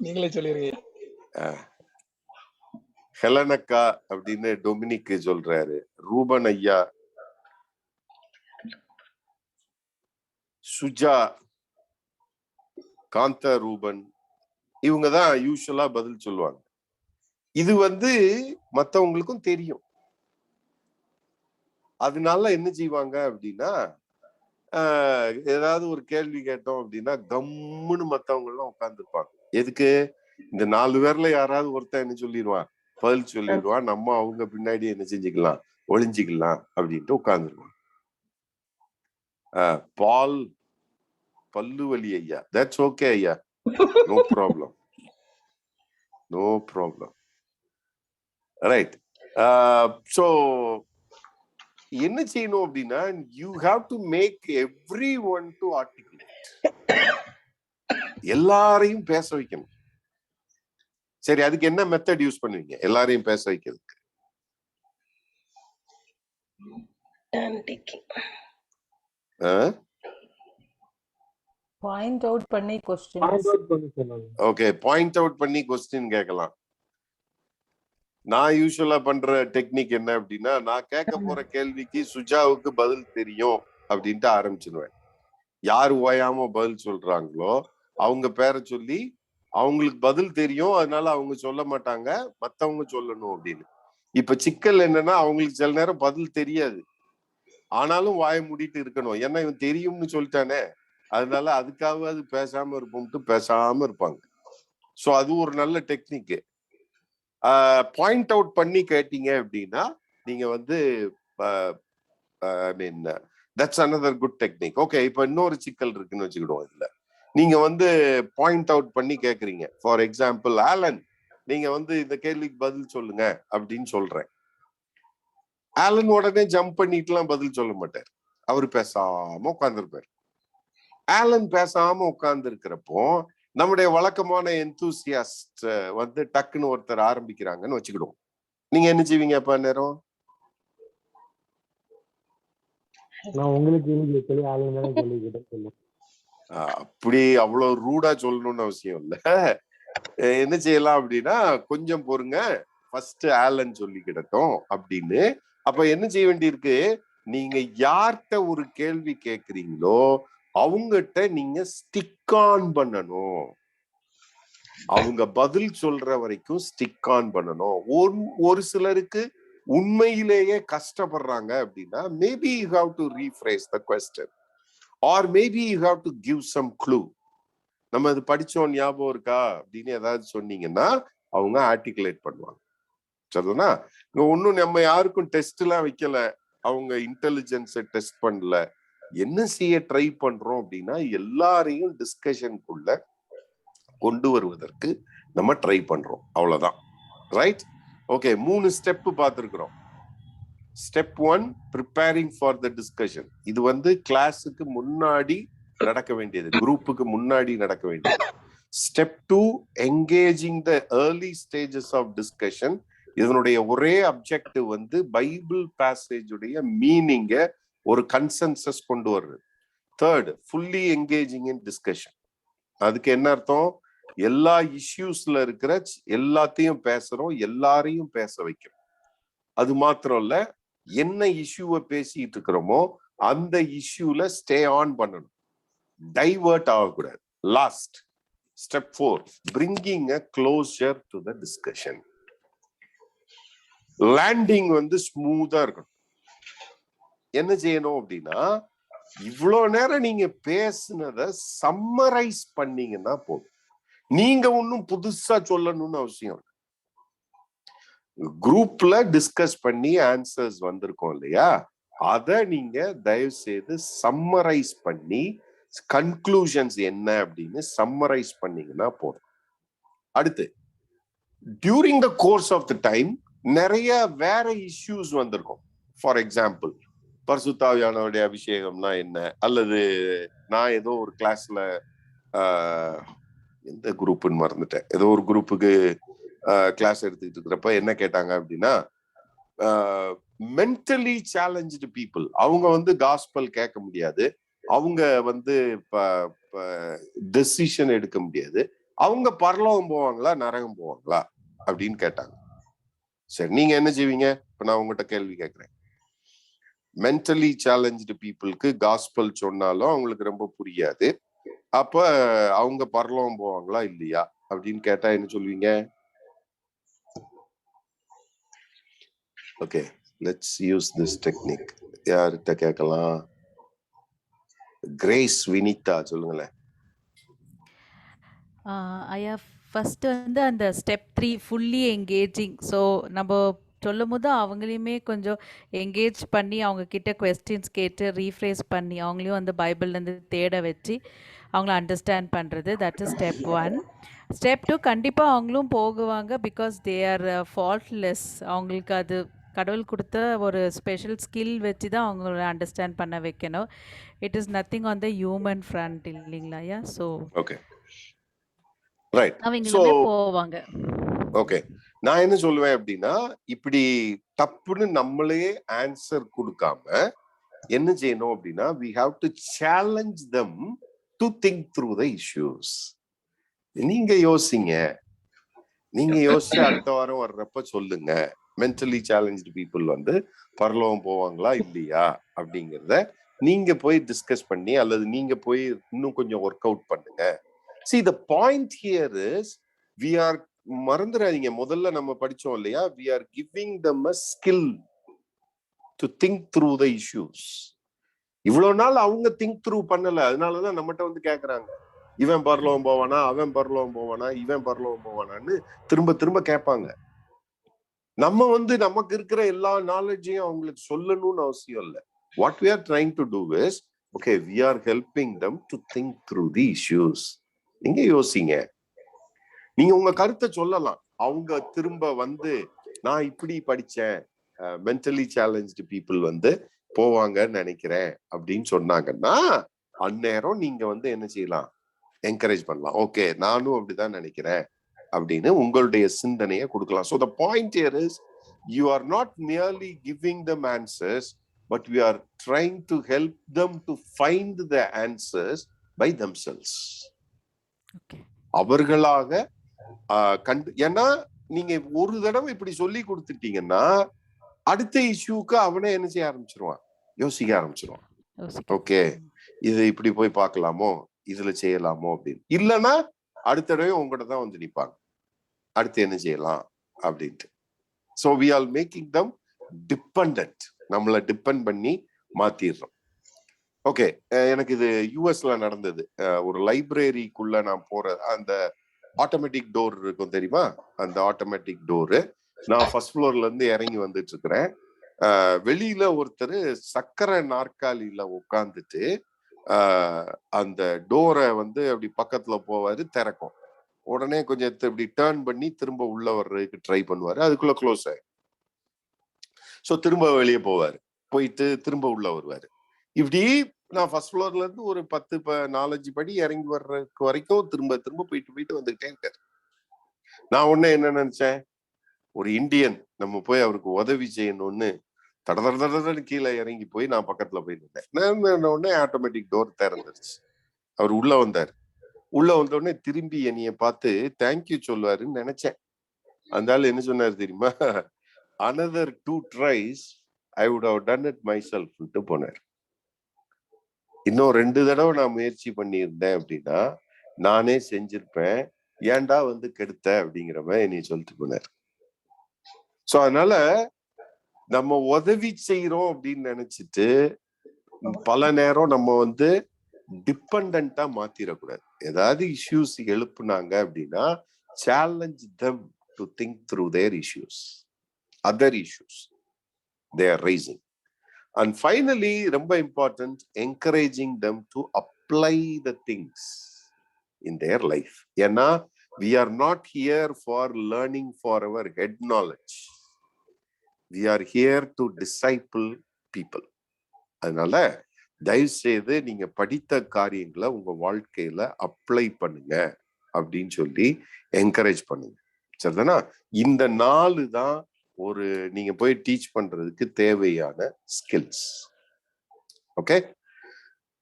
நீங்களே சொல்லிருங்க. ஹெலனக்கா அப்படின்னு டொமினிக் சொல்றாரு, ரூபன் ஐயா, சுஜா, காந்த ரூபன், இவங்கதான் யூஸ்வலா பதில் சொல்லுவாங்க. இது வந்து மத்தவங்களுக்கும் தெரியும். அதனால என்ன செய்வாங்க அப்படின்னா, ஏதாவது ஒரு கேள்வி கேட்டோம் அப்படின்னா கம்முன்னு மத்தவங்க எல்லாம் உட்கார்ந்துருப்பாங்க. எதுக்கு? இந்த 4 பேர்ல யாராவது ஒருத்தன் என்ன சொல்லிடுவான், பதில் சொல்லிடுவான், நம்ம அவங்க பின்னாடி என்ன செஞ்சுக்கலாம், ஒளிஞ்சிக்கலாம் அப்படின்ட்டு உட்கார்ந்துருவான். பால் பல்லுவலி ஐயா, தட்ஸ் ஓகே ஐயா, no problem, no problem. Right. So என்ன செய்யணும் அப்படின்னா, you have to make everyone to articulate. எல்லாரையும் பேச வைக்கணும். சரி, அதுக்கு என்ன மெத்தட் யூஸ் பண்ணுவீங்க எல்லாரையும் பேச வைக்கிறதுக்கு? பாயிண்ட் அவுட் பண்ணி கொஸ்டின். பாயிண்ட் அவுட் பண்ணி சொல்லுங்க. ஓகே, பாயிண்ட் அவுட் பண்ணி கொஸ்டின் கேட்கலாம். நான் யூஸ்வலா பண்ற டெக்னிக் என்ன அப்படின்னா, நான் கேட்க போற கேள்விக்கு சுஜாவுக்கு பதில் தெரியும் அப்படின்ட்டு ஆரம்பிச்சிருவேன். யார் ஓயாம பதில் சொல்றாங்களோ அவங்க பேரை சொல்லி, அவங்களுக்கு பதில் தெரியும் அதனால அவங்க சொல்ல மாட்டாங்க, மத்தவங்க சொல்லணும் அப்படின்னு. இப்ப சிக்கல் என்னன்னா, அவங்களுக்கு சில நேரம் பதில் தெரியாது, ஆனாலும் வாய மூடிட்டு இருக்கணும். ஏன்னா இவன் தெரியும்னு சொல்லிட்டானே, அதனால அதுக்காவது பேசாம இருப்போம்ட்டு பேசாம இருப்பாங்க. சோ அது ஒரு நல்ல டெக்னிக். பாயிண்ட் அவுட் பண்ணி கேட்டீங்க அப்படின்னா நீங்க வந்து I mean that's another good technique. Okay, இப்ப இன்னொரு சிக்கல் இருக்குன்னு வச்சுக்கிடுவோம். இதுல நீங்க வந்து பாயிண்ட் அவுட் பண்ணி கேக்குறீங்க. ஃபார் எக்ஸாம்பிள், ஆலன் நீங்க வந்து இந்த கேள்விக்கு பதில் சொல்லுங்க அப்படின்னு சொல்றேன். ஆலன் உடனே ஜம்ப் பண்ணிட்டுலாம் பதில் சொல்ல மாட்டார், அவர் பேசாம உட்கார்ந்துருப்பார். ஆலன் பேசாம உட்கார்ந்து இருக்கிறப்போ நம்முடைய வழக்கமான எந்தூசியாஸ்ட் வந்து டக்குன்னு ஒருத்தர் ஆரம்பிக்கிறாங்கன்னு வச்சுக்கிடுவோம். நீங்க என்ன செய்வீங்க அப்ப நேரம்? நான் உங்களுக்கு சொல்லி ஆளுங்க சொல்லிக்கிட்டேன் சொல்லுங்க. அப்படி அவ்வளவு ரூடா சொல்லணும்னு அவசியம் இல்ல. என்ன செய்யலாம் அப்படின்னா, கொஞ்சம் பொறுங்க, ஃபர்ஸ்ட் ஆலன் சொல்லிக்கிடட்டும் அப்படின்னு. அப்ப என்ன செய்ய வேண்டியிருக்கு, நீங்க யார்கிட்ட ஒரு கேள்வி கேட்கிறீங்களோ அவங்ககிட்ட நீங்க ஸ்டிக் ஆன் பண்ணணும். அவங்க பதில் சொல்ற வரைக்கும் ஸ்டிக் ஆன் பண்ணணும். ஒரு சிலருக்கு உண்மையிலேயே கஷ்டப்படுறாங்க அப்படின்னா, maybe you have to rephrase the question or maybe you have to give some clue. நம்ம இது படிச்சோம் ஞாபகம் இருக்கா அப்படின்னு ஏதாவது சொன்னீங்கன்னா அவங்க ஆர்டிகுலேட் பண்ணுவாங்க. சரிங்களா? இங்க ஒன்னும் நம்ம யாருக்கும் டெஸ்ட் எல்லாம் வைக்கல, அவங்க இன்டெலிஜென்ஸை டெஸ்ட் பண்ணல. என்ன செய்ய ட்ரை பண்றோம் அப்படின்னா, எல்லாரையும் டிஸ்கஷனுக்குள்ள கொண்டு வருவதற்கு நம்ம ட்ரை பண்றோம், அவ்வளவுதான். ரைட்? ஓகே, 3 ஸ்டெப் பார்த்திருக்கிறோம். Step 1 preparing for the discussion. இது வந்து கிளாஸுக்கு முன்னாடி நடக்க வேண்டியது, குரூப்புக்கு முன்னாடி நடக்க வேண்டியது. Step 2 engaging the early stages of discussion. இதனுடைய ஒரே அப்ஜெக்டிவ் வந்து பைபிள் பேசேஜ் உடைய மீனிங்க ஒரு கன்சென்சஸ் கொண்டு வர்றது. Third, fully engaging in discussion. அதுக்கு என்ன அர்த்தம்? எல்லா இஷ்யூஸ்ல இருக்கிற எல்லாத்தையும் பேசுறோம், எல்லாரையும் பேச வைக்கிறோம். அது மாத்திரம் இல்ல, என்ன இஷ்யூவை பேசிட்டு இருக்கிறோமோ அந்த இஷ்யூல ஸ்டே ஆன் பண்ணணும், டைவர்ட் ஆகக்கூடாது. Last step 4, bringing a closure to the discussion. Landing வந்து ஸ்மூத்தா இருக்கணும். என்ன செய்யணும் அப்படின்னா, இவ்வளவு நேரம் நீங்க பேசுனத சம்மரைஸ் பண்ணீங்கன்னா போதும். நீங்க ஒன்னும் புதுசா சொல்லணும்னு அவசியம் இல்லை. குரூப்ல டிஸ்கஸ் பண்ணி ஆன்சர்ஸ் வந்திருக்கோம் இல்லையா, அத நீங்க தயவு செய்து சம்மரைஸ் பண்ணி கன்க்ளூஷன்ஸ் என்ன அப்படின்னு சம்மரைஸ் பண்ணீங்கன்னா போதும். அடுத்து, during the course of the time நிறைய வேற இஷ்யூஸ் வந்திருக்கும். ஃபார் எக்ஸாம்பிள், பரிசுத்தாவியானவருடைய அபிஷேகம்னா என்ன, அல்லது நான் ஏதோ ஒரு கிளாஸ்ல எந்த குரூப்னு மறந்துட்டேன், ஏதோ ஒரு குரூப்புக்கு கிளாஸ் எடுத்துக்கிட்டு இருக்கிறப்ப என்ன கேட்டாங்க அப்படின்னா, மென்டலி சேலஞ்சு பீப்புள், அவங்க வந்து காஸ்பல் கேட்க முடியாது, அவங்க வந்து டெசிஷன் எடுக்க முடியாது, அவங்க பரலோகம் போவாங்களா நரகம் போவாங்களா அப்படின்னு கேட்டாங்க. சரி, நீங்க என்ன செய்வீங்க? இப்ப நான் உங்ககிட்ட கேள்வி கேட்கிறேன். மென்டலி சேலஞ்சு பீப்புளுக்கு காஸ்பல் சொன்னாலும் அவங்களுக்கு ரொம்ப புரியாது, அப்ப அவங்க பரலோகம் போவாங்களா இல்லையா அப்படின்னு கேட்டா என்ன சொல்வீங்க? Okay, let's use this technique. யார்கிட்ட கேட்கலாம்? கிரேஸ் வினிதா சொல்லுங்களேன். ஐயா, ஃபர்ஸ்ட் வந்து அந்த ஸ்டெப் 3 ஃபுல்லி என்கேஜிங். ஸோ நம்ம சொல்லும் போது அவங்களையுமே கொஞ்சம் என்கேஜ் பண்ணி அவங்க கிட்ட கொஸ்டின்ஸ் கேட்டு ரீஃப்ரேஸ் பண்ணி அவங்களையும் வந்து பைபிள்லேருந்து தேட வச்சு அவங்கள அண்டர்ஸ்டாண்ட் பண்ணுறது. That is step 1. ஸ்டெப் 2, கண்டிப்பாக அவங்களும் போகுவாங்க, பிகாஸ் தே ஆர் ஃபால்ட்லெஸ். அவங்களுக்கு அது கடவுள் கொடுத்த ஒரு ஸ்பெஷல் ஸ்கில் வச்சு தான் அவங்கள அண்டர்ஸ்டாண்ட் பண்ண வைக்கணும். It is nothing on the human front, இல்லைங்களா ஐயா? So okay, right. அவங்களுமே போவாங்க. ஓகே, நான் என்ன சொல்லுவேன் அப்படின்னா, இப்படி தப்புன்னு நம்மளே ஆன்சர் கொடுக்காம என்ன செய்யணும் அப்படின்னா, we have to challenge them to think through the issues. நீங்க யோசிங்க, நீங்க யோசிச்சு அடுத்த வாரம் வர்றப்ப சொல்லுங்க. மென்டலி சேலஞ்சு பீப்புள் வந்து பரலோகம் போவாங்களா இல்லையா அப்படிங்கிறத நீங்க போய் டிஸ்கஸ் பண்ணி, அல்லது நீங்க போய் இன்னும் கொஞ்சம் ஒர்க் அவுட் பண்ணுங்க. See, the point here is, we are, மறந்துடாதீங்க, முதல்ல நம்ம படிச்சோம் இல்லையா, we are giving them a skill to think through the issues. இவ்வளவு நாள் அவங்க திங்க் த்ரூ பண்ணல, அதனாலதான் நம்மகிட்ட வந்து கேக்குறாங்க, இவன் பரலோகம் போவானா, அவன் பரலோகம் போவானா, இவன் பரலோகம் போவானான்னு திரும்ப திரும்ப கேட்பாங்க. நம்ம வந்து நமக்கு இருக்கிற எல்லா நாலேஜையும் அவங்களுக்கு சொல்லணும்னு அவசியம் இல்லை. What we are trying to do is, okay, we are helping them to think through the issues. நீங்க யோசிங்க, நீங்க உங்க கருத்தை சொல்லலாம். அவங்க திரும்ப வந்து நான் இப்படி படிச்சேன், மென்டலி சேலஞ்சு பீப்புள் வந்து போவாங்கன்னு நினைக்கிறேன் அப்படின்னு சொன்னாங்கன்னா, அந்நேரம் நீங்க வந்து என்ன செய்யலாம், என்கரேஜ் பண்ணலாம். ஓகே, நானும் அப்படிதான் நினைக்கிறேன் அப்படின்னு உங்களுடைய சிந்தனையை கொடுக்கலாம். So the point here is, you are not merely giving them answers, but we are trying to help them to find the answers by themselves. அவர்களாக ஏன்னா நீங்க ஒரு தடவை இப்படி சொல்லி கொடுத்துட்டீங்கன்னா, அடுத்த இஷ்யூக்கு அவனே என்ன செய்ய ஆரம்பிச்சிருவான், யோசிக்க ஆரம்பிச்சிருவான். ஓகே, இது இப்படி போய் பார்க்கலாமோ, இதுல செய்யலாமோ அப்படின்னு. இல்லைன்னா அடுத்த தடவை உங்கள்கிட்ட தான் வந்து நிற்பாங்க, அடுத்து என்ன செய்யலாம் அப்படின்ட்டு. So we are making them dependent, நம்மளை டிபெண்ட் பண்ணி மாத்திடுறோம். ஓகே, எனக்கு இது யூஎஸ்ல நடந்தது. ஒரு லைப்ரரிக்குள்ள நான் போற அந்த ஆட்டோமேட்டிக் டோர் இருக்கும் தெரியுமா, அந்த ஆட்டோமேட்டிக் டோரு, நான் ஃபர்ஸ்ட் ஃப்ளோர்ல இருந்து இறங்கி வந்துட்டு இருக்கிறேன். வெளியில ஒருத்தர் சக்கரை நாற்காலியில உட்காந்துட்டு அந்த டோரை வந்து அப்படி பக்கத்துல போவாரு, திறக்கும். உடனே கொஞ்சம் இப்படி டேர்ன் பண்ணி திரும்ப உள்ள வர்றதுக்கு ட்ரை பண்ணுவாரு, அதுக்குள்ள க்ளோஸ் ஆயிடும். ஸோ திரும்ப வெளியே போவாரு, போயிட்டு திரும்ப உள்ள வருவாரு. இப்படி நான் ஃபர்ஸ்ட் ஃப்ளோர்ல இருந்து ஒரு 10-4 படி இறங்கி வர்றதுக்கு வரைக்கும் திரும்ப திரும்ப போயிட்டு வந்துகிட்டே இருக்காரு. நான் உடனே என்ன நினைச்சேன், ஒரு இந்தியன், நம்ம போய் அவருக்கு உதவி செய்யணும்னு தடதடன்னு கீழே இறங்கி போய் நான் பக்கத்துல போய் நின்றேன். உடனே ஆட்டோமேட்டிக் டோர் திறந்துருச்சு. அவர் உள்ள வந்தார். உள்ள வந்த உடனே திரும்பி என்னைய பார்த்து தேங்க்யூ சொல்லுவாருன்னு நினைச்சேன். அந்த ஆள் என்ன சொன்னாரு தெரியுமா, another 2 tries I would have done it myself போனார். இன்னும் 2 தடவை நான் முயற்சி பண்ணியிருந்தேன் அப்படின்னா நானே செஞ்சிருப்பேன், ஏன்டா வந்து கெடுத்த அப்படிங்கிற மாதிரி என்னைய சொல்லிட்டு போனார். சோ அதனால நம்ம உதவி செய்யறோம் அப்படின்னு நினைச்சிட்டு பல நேரம் நம்ம வந்து டிபெண்டா மாத்திரக்கூடாது. ஏதாவது இஷ்யூஸ் எழுப்புனாங்க அப்படின்னா challenge them to think through their issues, other issues they are raising. And finally, ரொம்ப important, encouraging them to apply the things in their life. ஏன்னா we are not here for learning for our head knowledge. We are here to disciple people. அதனால தயவு செய்து நீங்க படித்த காரியங்களை உங்க வாழ்க்கையில அப்ளை பண்ணுங்க அப்படின்னு சொல்லி என்கரேஜ் பண்ணுங்க. சரிதானா? இந்த 4 தான் ஒரு நீங்க போய் டீச் பண்றதுக்கு தேவையான ஸ்கில்ஸ். Okay,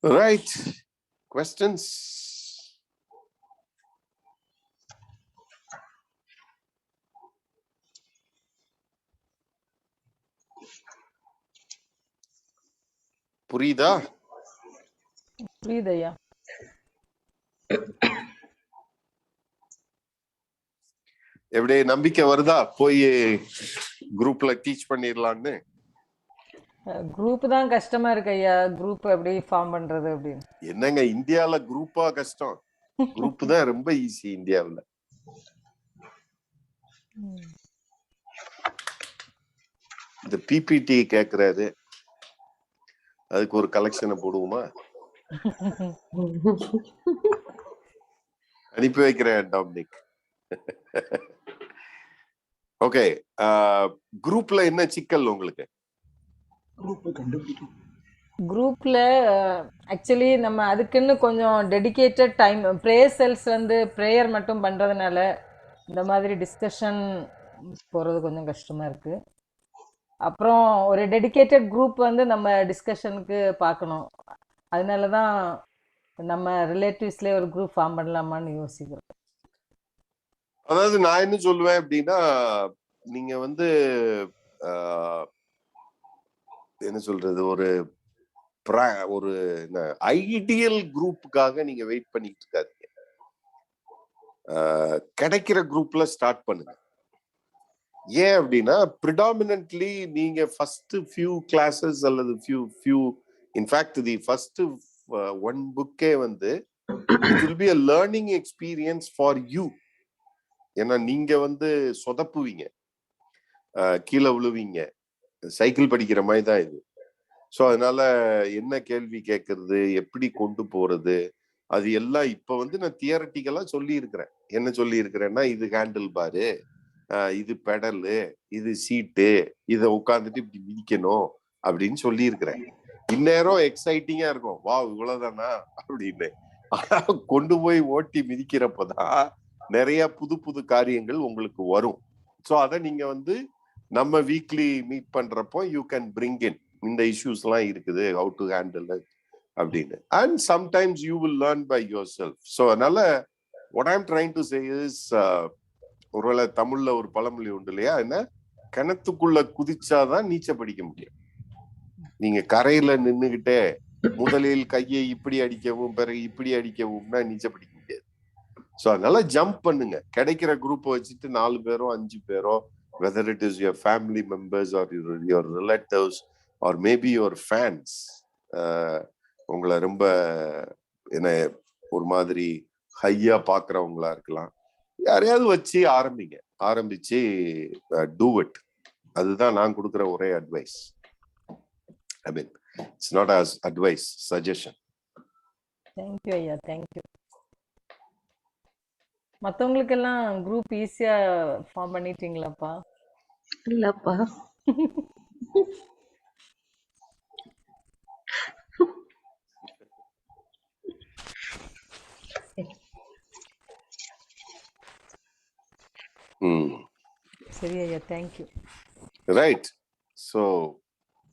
right. questions? புரியுதா? புரியுதையா? எப்படி நம்பிக்கை வருதா போய் குரூப்ல டீச் பண்ணிடலான்னு? குரூப் தான் கஷ்டமா இருக்கு ஐயா. குரூப் எப்படி ஃபார்ம் பண்றது அப்படின்னு. என்னங்க இந்தியால குரூப்பா கஷ்டம்? குரூப் தான் ரொம்ப ஈஸி இந்தியாவுல. இந்த பிபிடி கேக்குறாரு, அதுக்கு ஒரு கலெக்ஷனை போடுவோமா? அனுப்பி வைக்கிறேன் டாமினிக். ஓகே, குரூப்ல என்ன சிக்கல் உங்களுக்கு? குரூப்ல ஆக்சுவலி நம்ம அதுக்குன்னு கொஞ்சம் டெடிகேட்டட் டைம், ப்ரேயர் செல்ஸ் வந்து ப்ரேயர் மட்டும் பண்றதுனால இந்த மாதிரி டிஸ்கஷன் போகிறது கொஞ்சம் கஷ்டமாக இருக்குது. அப்புறம் ஒரு டெடிகேட்டட் குரூப் வந்து நம்ம டிஸ்கஷனுக்கு பார்க்கணும். அதனால தான் நம்ம ரிலேட்டிவ்ஸ்லேயே ஒரு குரூப் ஃபார்ம் பண்ணலாமான்னு யோசிக்கிறோம். அதாவது நான் என்ன சொல்லுவேன் அப்படின்னா, நீங்க வந்து ஆஹ், என்ன சொல்றது, ஒரு ஒரு ஐடியல் குரூப்புக்காக நீங்க வெயிட் பண்ணிட்டு இருக்காதீங்க. கிடைக்கிற குரூப்ல ஸ்டார்ட் பண்ணுங்க. ஏன் அப்படின்னா, ப்ரிடாமினன்ட்லி நீங்க ஃபர்ஸ்ட் ஃபியூ கிளாஸஸ் அல்லது few in fact the first one புக்கே வந்து it will be a learning experience for you. ஏன்னா நீங்க வந்து சொதப்புவீங்க, கீழே விழுவீங்க, சைக்கிள் படிக்கிற மாதிரி தான் இது. ஸோ அதனால என்ன கேள்வி கேட்கறது, எப்படி கொண்டு போறது, அது எல்லாம் இப்ப வந்து நான் தியரட்டிக்கலா சொல்லி இருக்கிறேன். என்ன சொல்லி இருக்கிறேன்னா, இது ஹேண்டில் பாரு, இது பெடலு, இது சீட்டு, இதை உட்காந்துட்டு இப்படி மிதிக்கணும் அப்படின்னு சொல்லி இருக்கிறேன். இந்நேரம் எக்ஸைட்டிங்கா இருக்கும், வா இவ்வளவுதானா அப்படின்னு. ஆனா கொண்டு போய் ஓட்டி மிதிக்கிறப்பதான் நிறைய புது புது காரியங்கள் உங்களுக்கு வரும். ஸோ அதை நீங்க வந்து நம்ம வீக்லி மீட் பண்றப்போ யூ கேன் பிரிங் இன் இந்த இஷ்யூஸ் எல்லாம் இருக்குது, ஹவு டு ஹேண்டில் அப்படின்னு. And sometimes you will learn by yourself. So அதனால what I'm trying to say is, ஒருவேளை தமிழ்ல ஒரு பழமொழி உண்டு இல்லையா, என்ன, கிணத்துக்குள்ள குதிச்சாதான் நீச்சல் படிக்க முடியும். நீங்க கரையில நின்னுகிட்டே முதலில் கையை இப்படி அடிக்கவும் பிறகு இப்படி அடிக்கவும்னா நீச்சல் படிக்க முடியாது. ஸோ அதனால ஜம்ப் பண்ணுங்க. கிடைக்கிற குரூப்பை வச்சுட்டு 4 பேரோ 5 பேரோ, whether it is your family members or your relatives or maybe your fans, உங்களை ரொம்ப என்ன ஒரு மாதிரி ஹையா பாக்குறவங்களா இருக்கலாம், யாரையாவது வச்சு ஆரம்பிச்சு டூ இட். அதுதான் நான் கொடுக்குற ஒரே advice. I mean it's not as advice, suggestion. Thank you ஐயா, தேங்க்யூ. மற்றவங்களுக்கெல்லாம் குரூப் ஈஸியா ஃபார்ம் பண்ணிட்டீங்களாப்பா? இல்லப்பா. சரி ஐயா, தேங்க்யூ. ரைட். ஸோ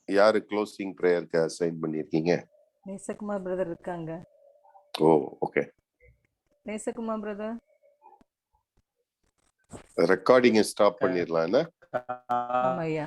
யாரு க்ளோசிங் ப்ரேயருக்கு அசைன் பண்ணியிருக்கீங்க? நேசகுமார் பிரதர் இருக்காங்க. ஓ ஓகே. நேசகுமார் பிரதர், ரெக்கார்டிங்கை ஸ்டாப் பண்ணிடலாம் என்ன? ஆமா ஐயா.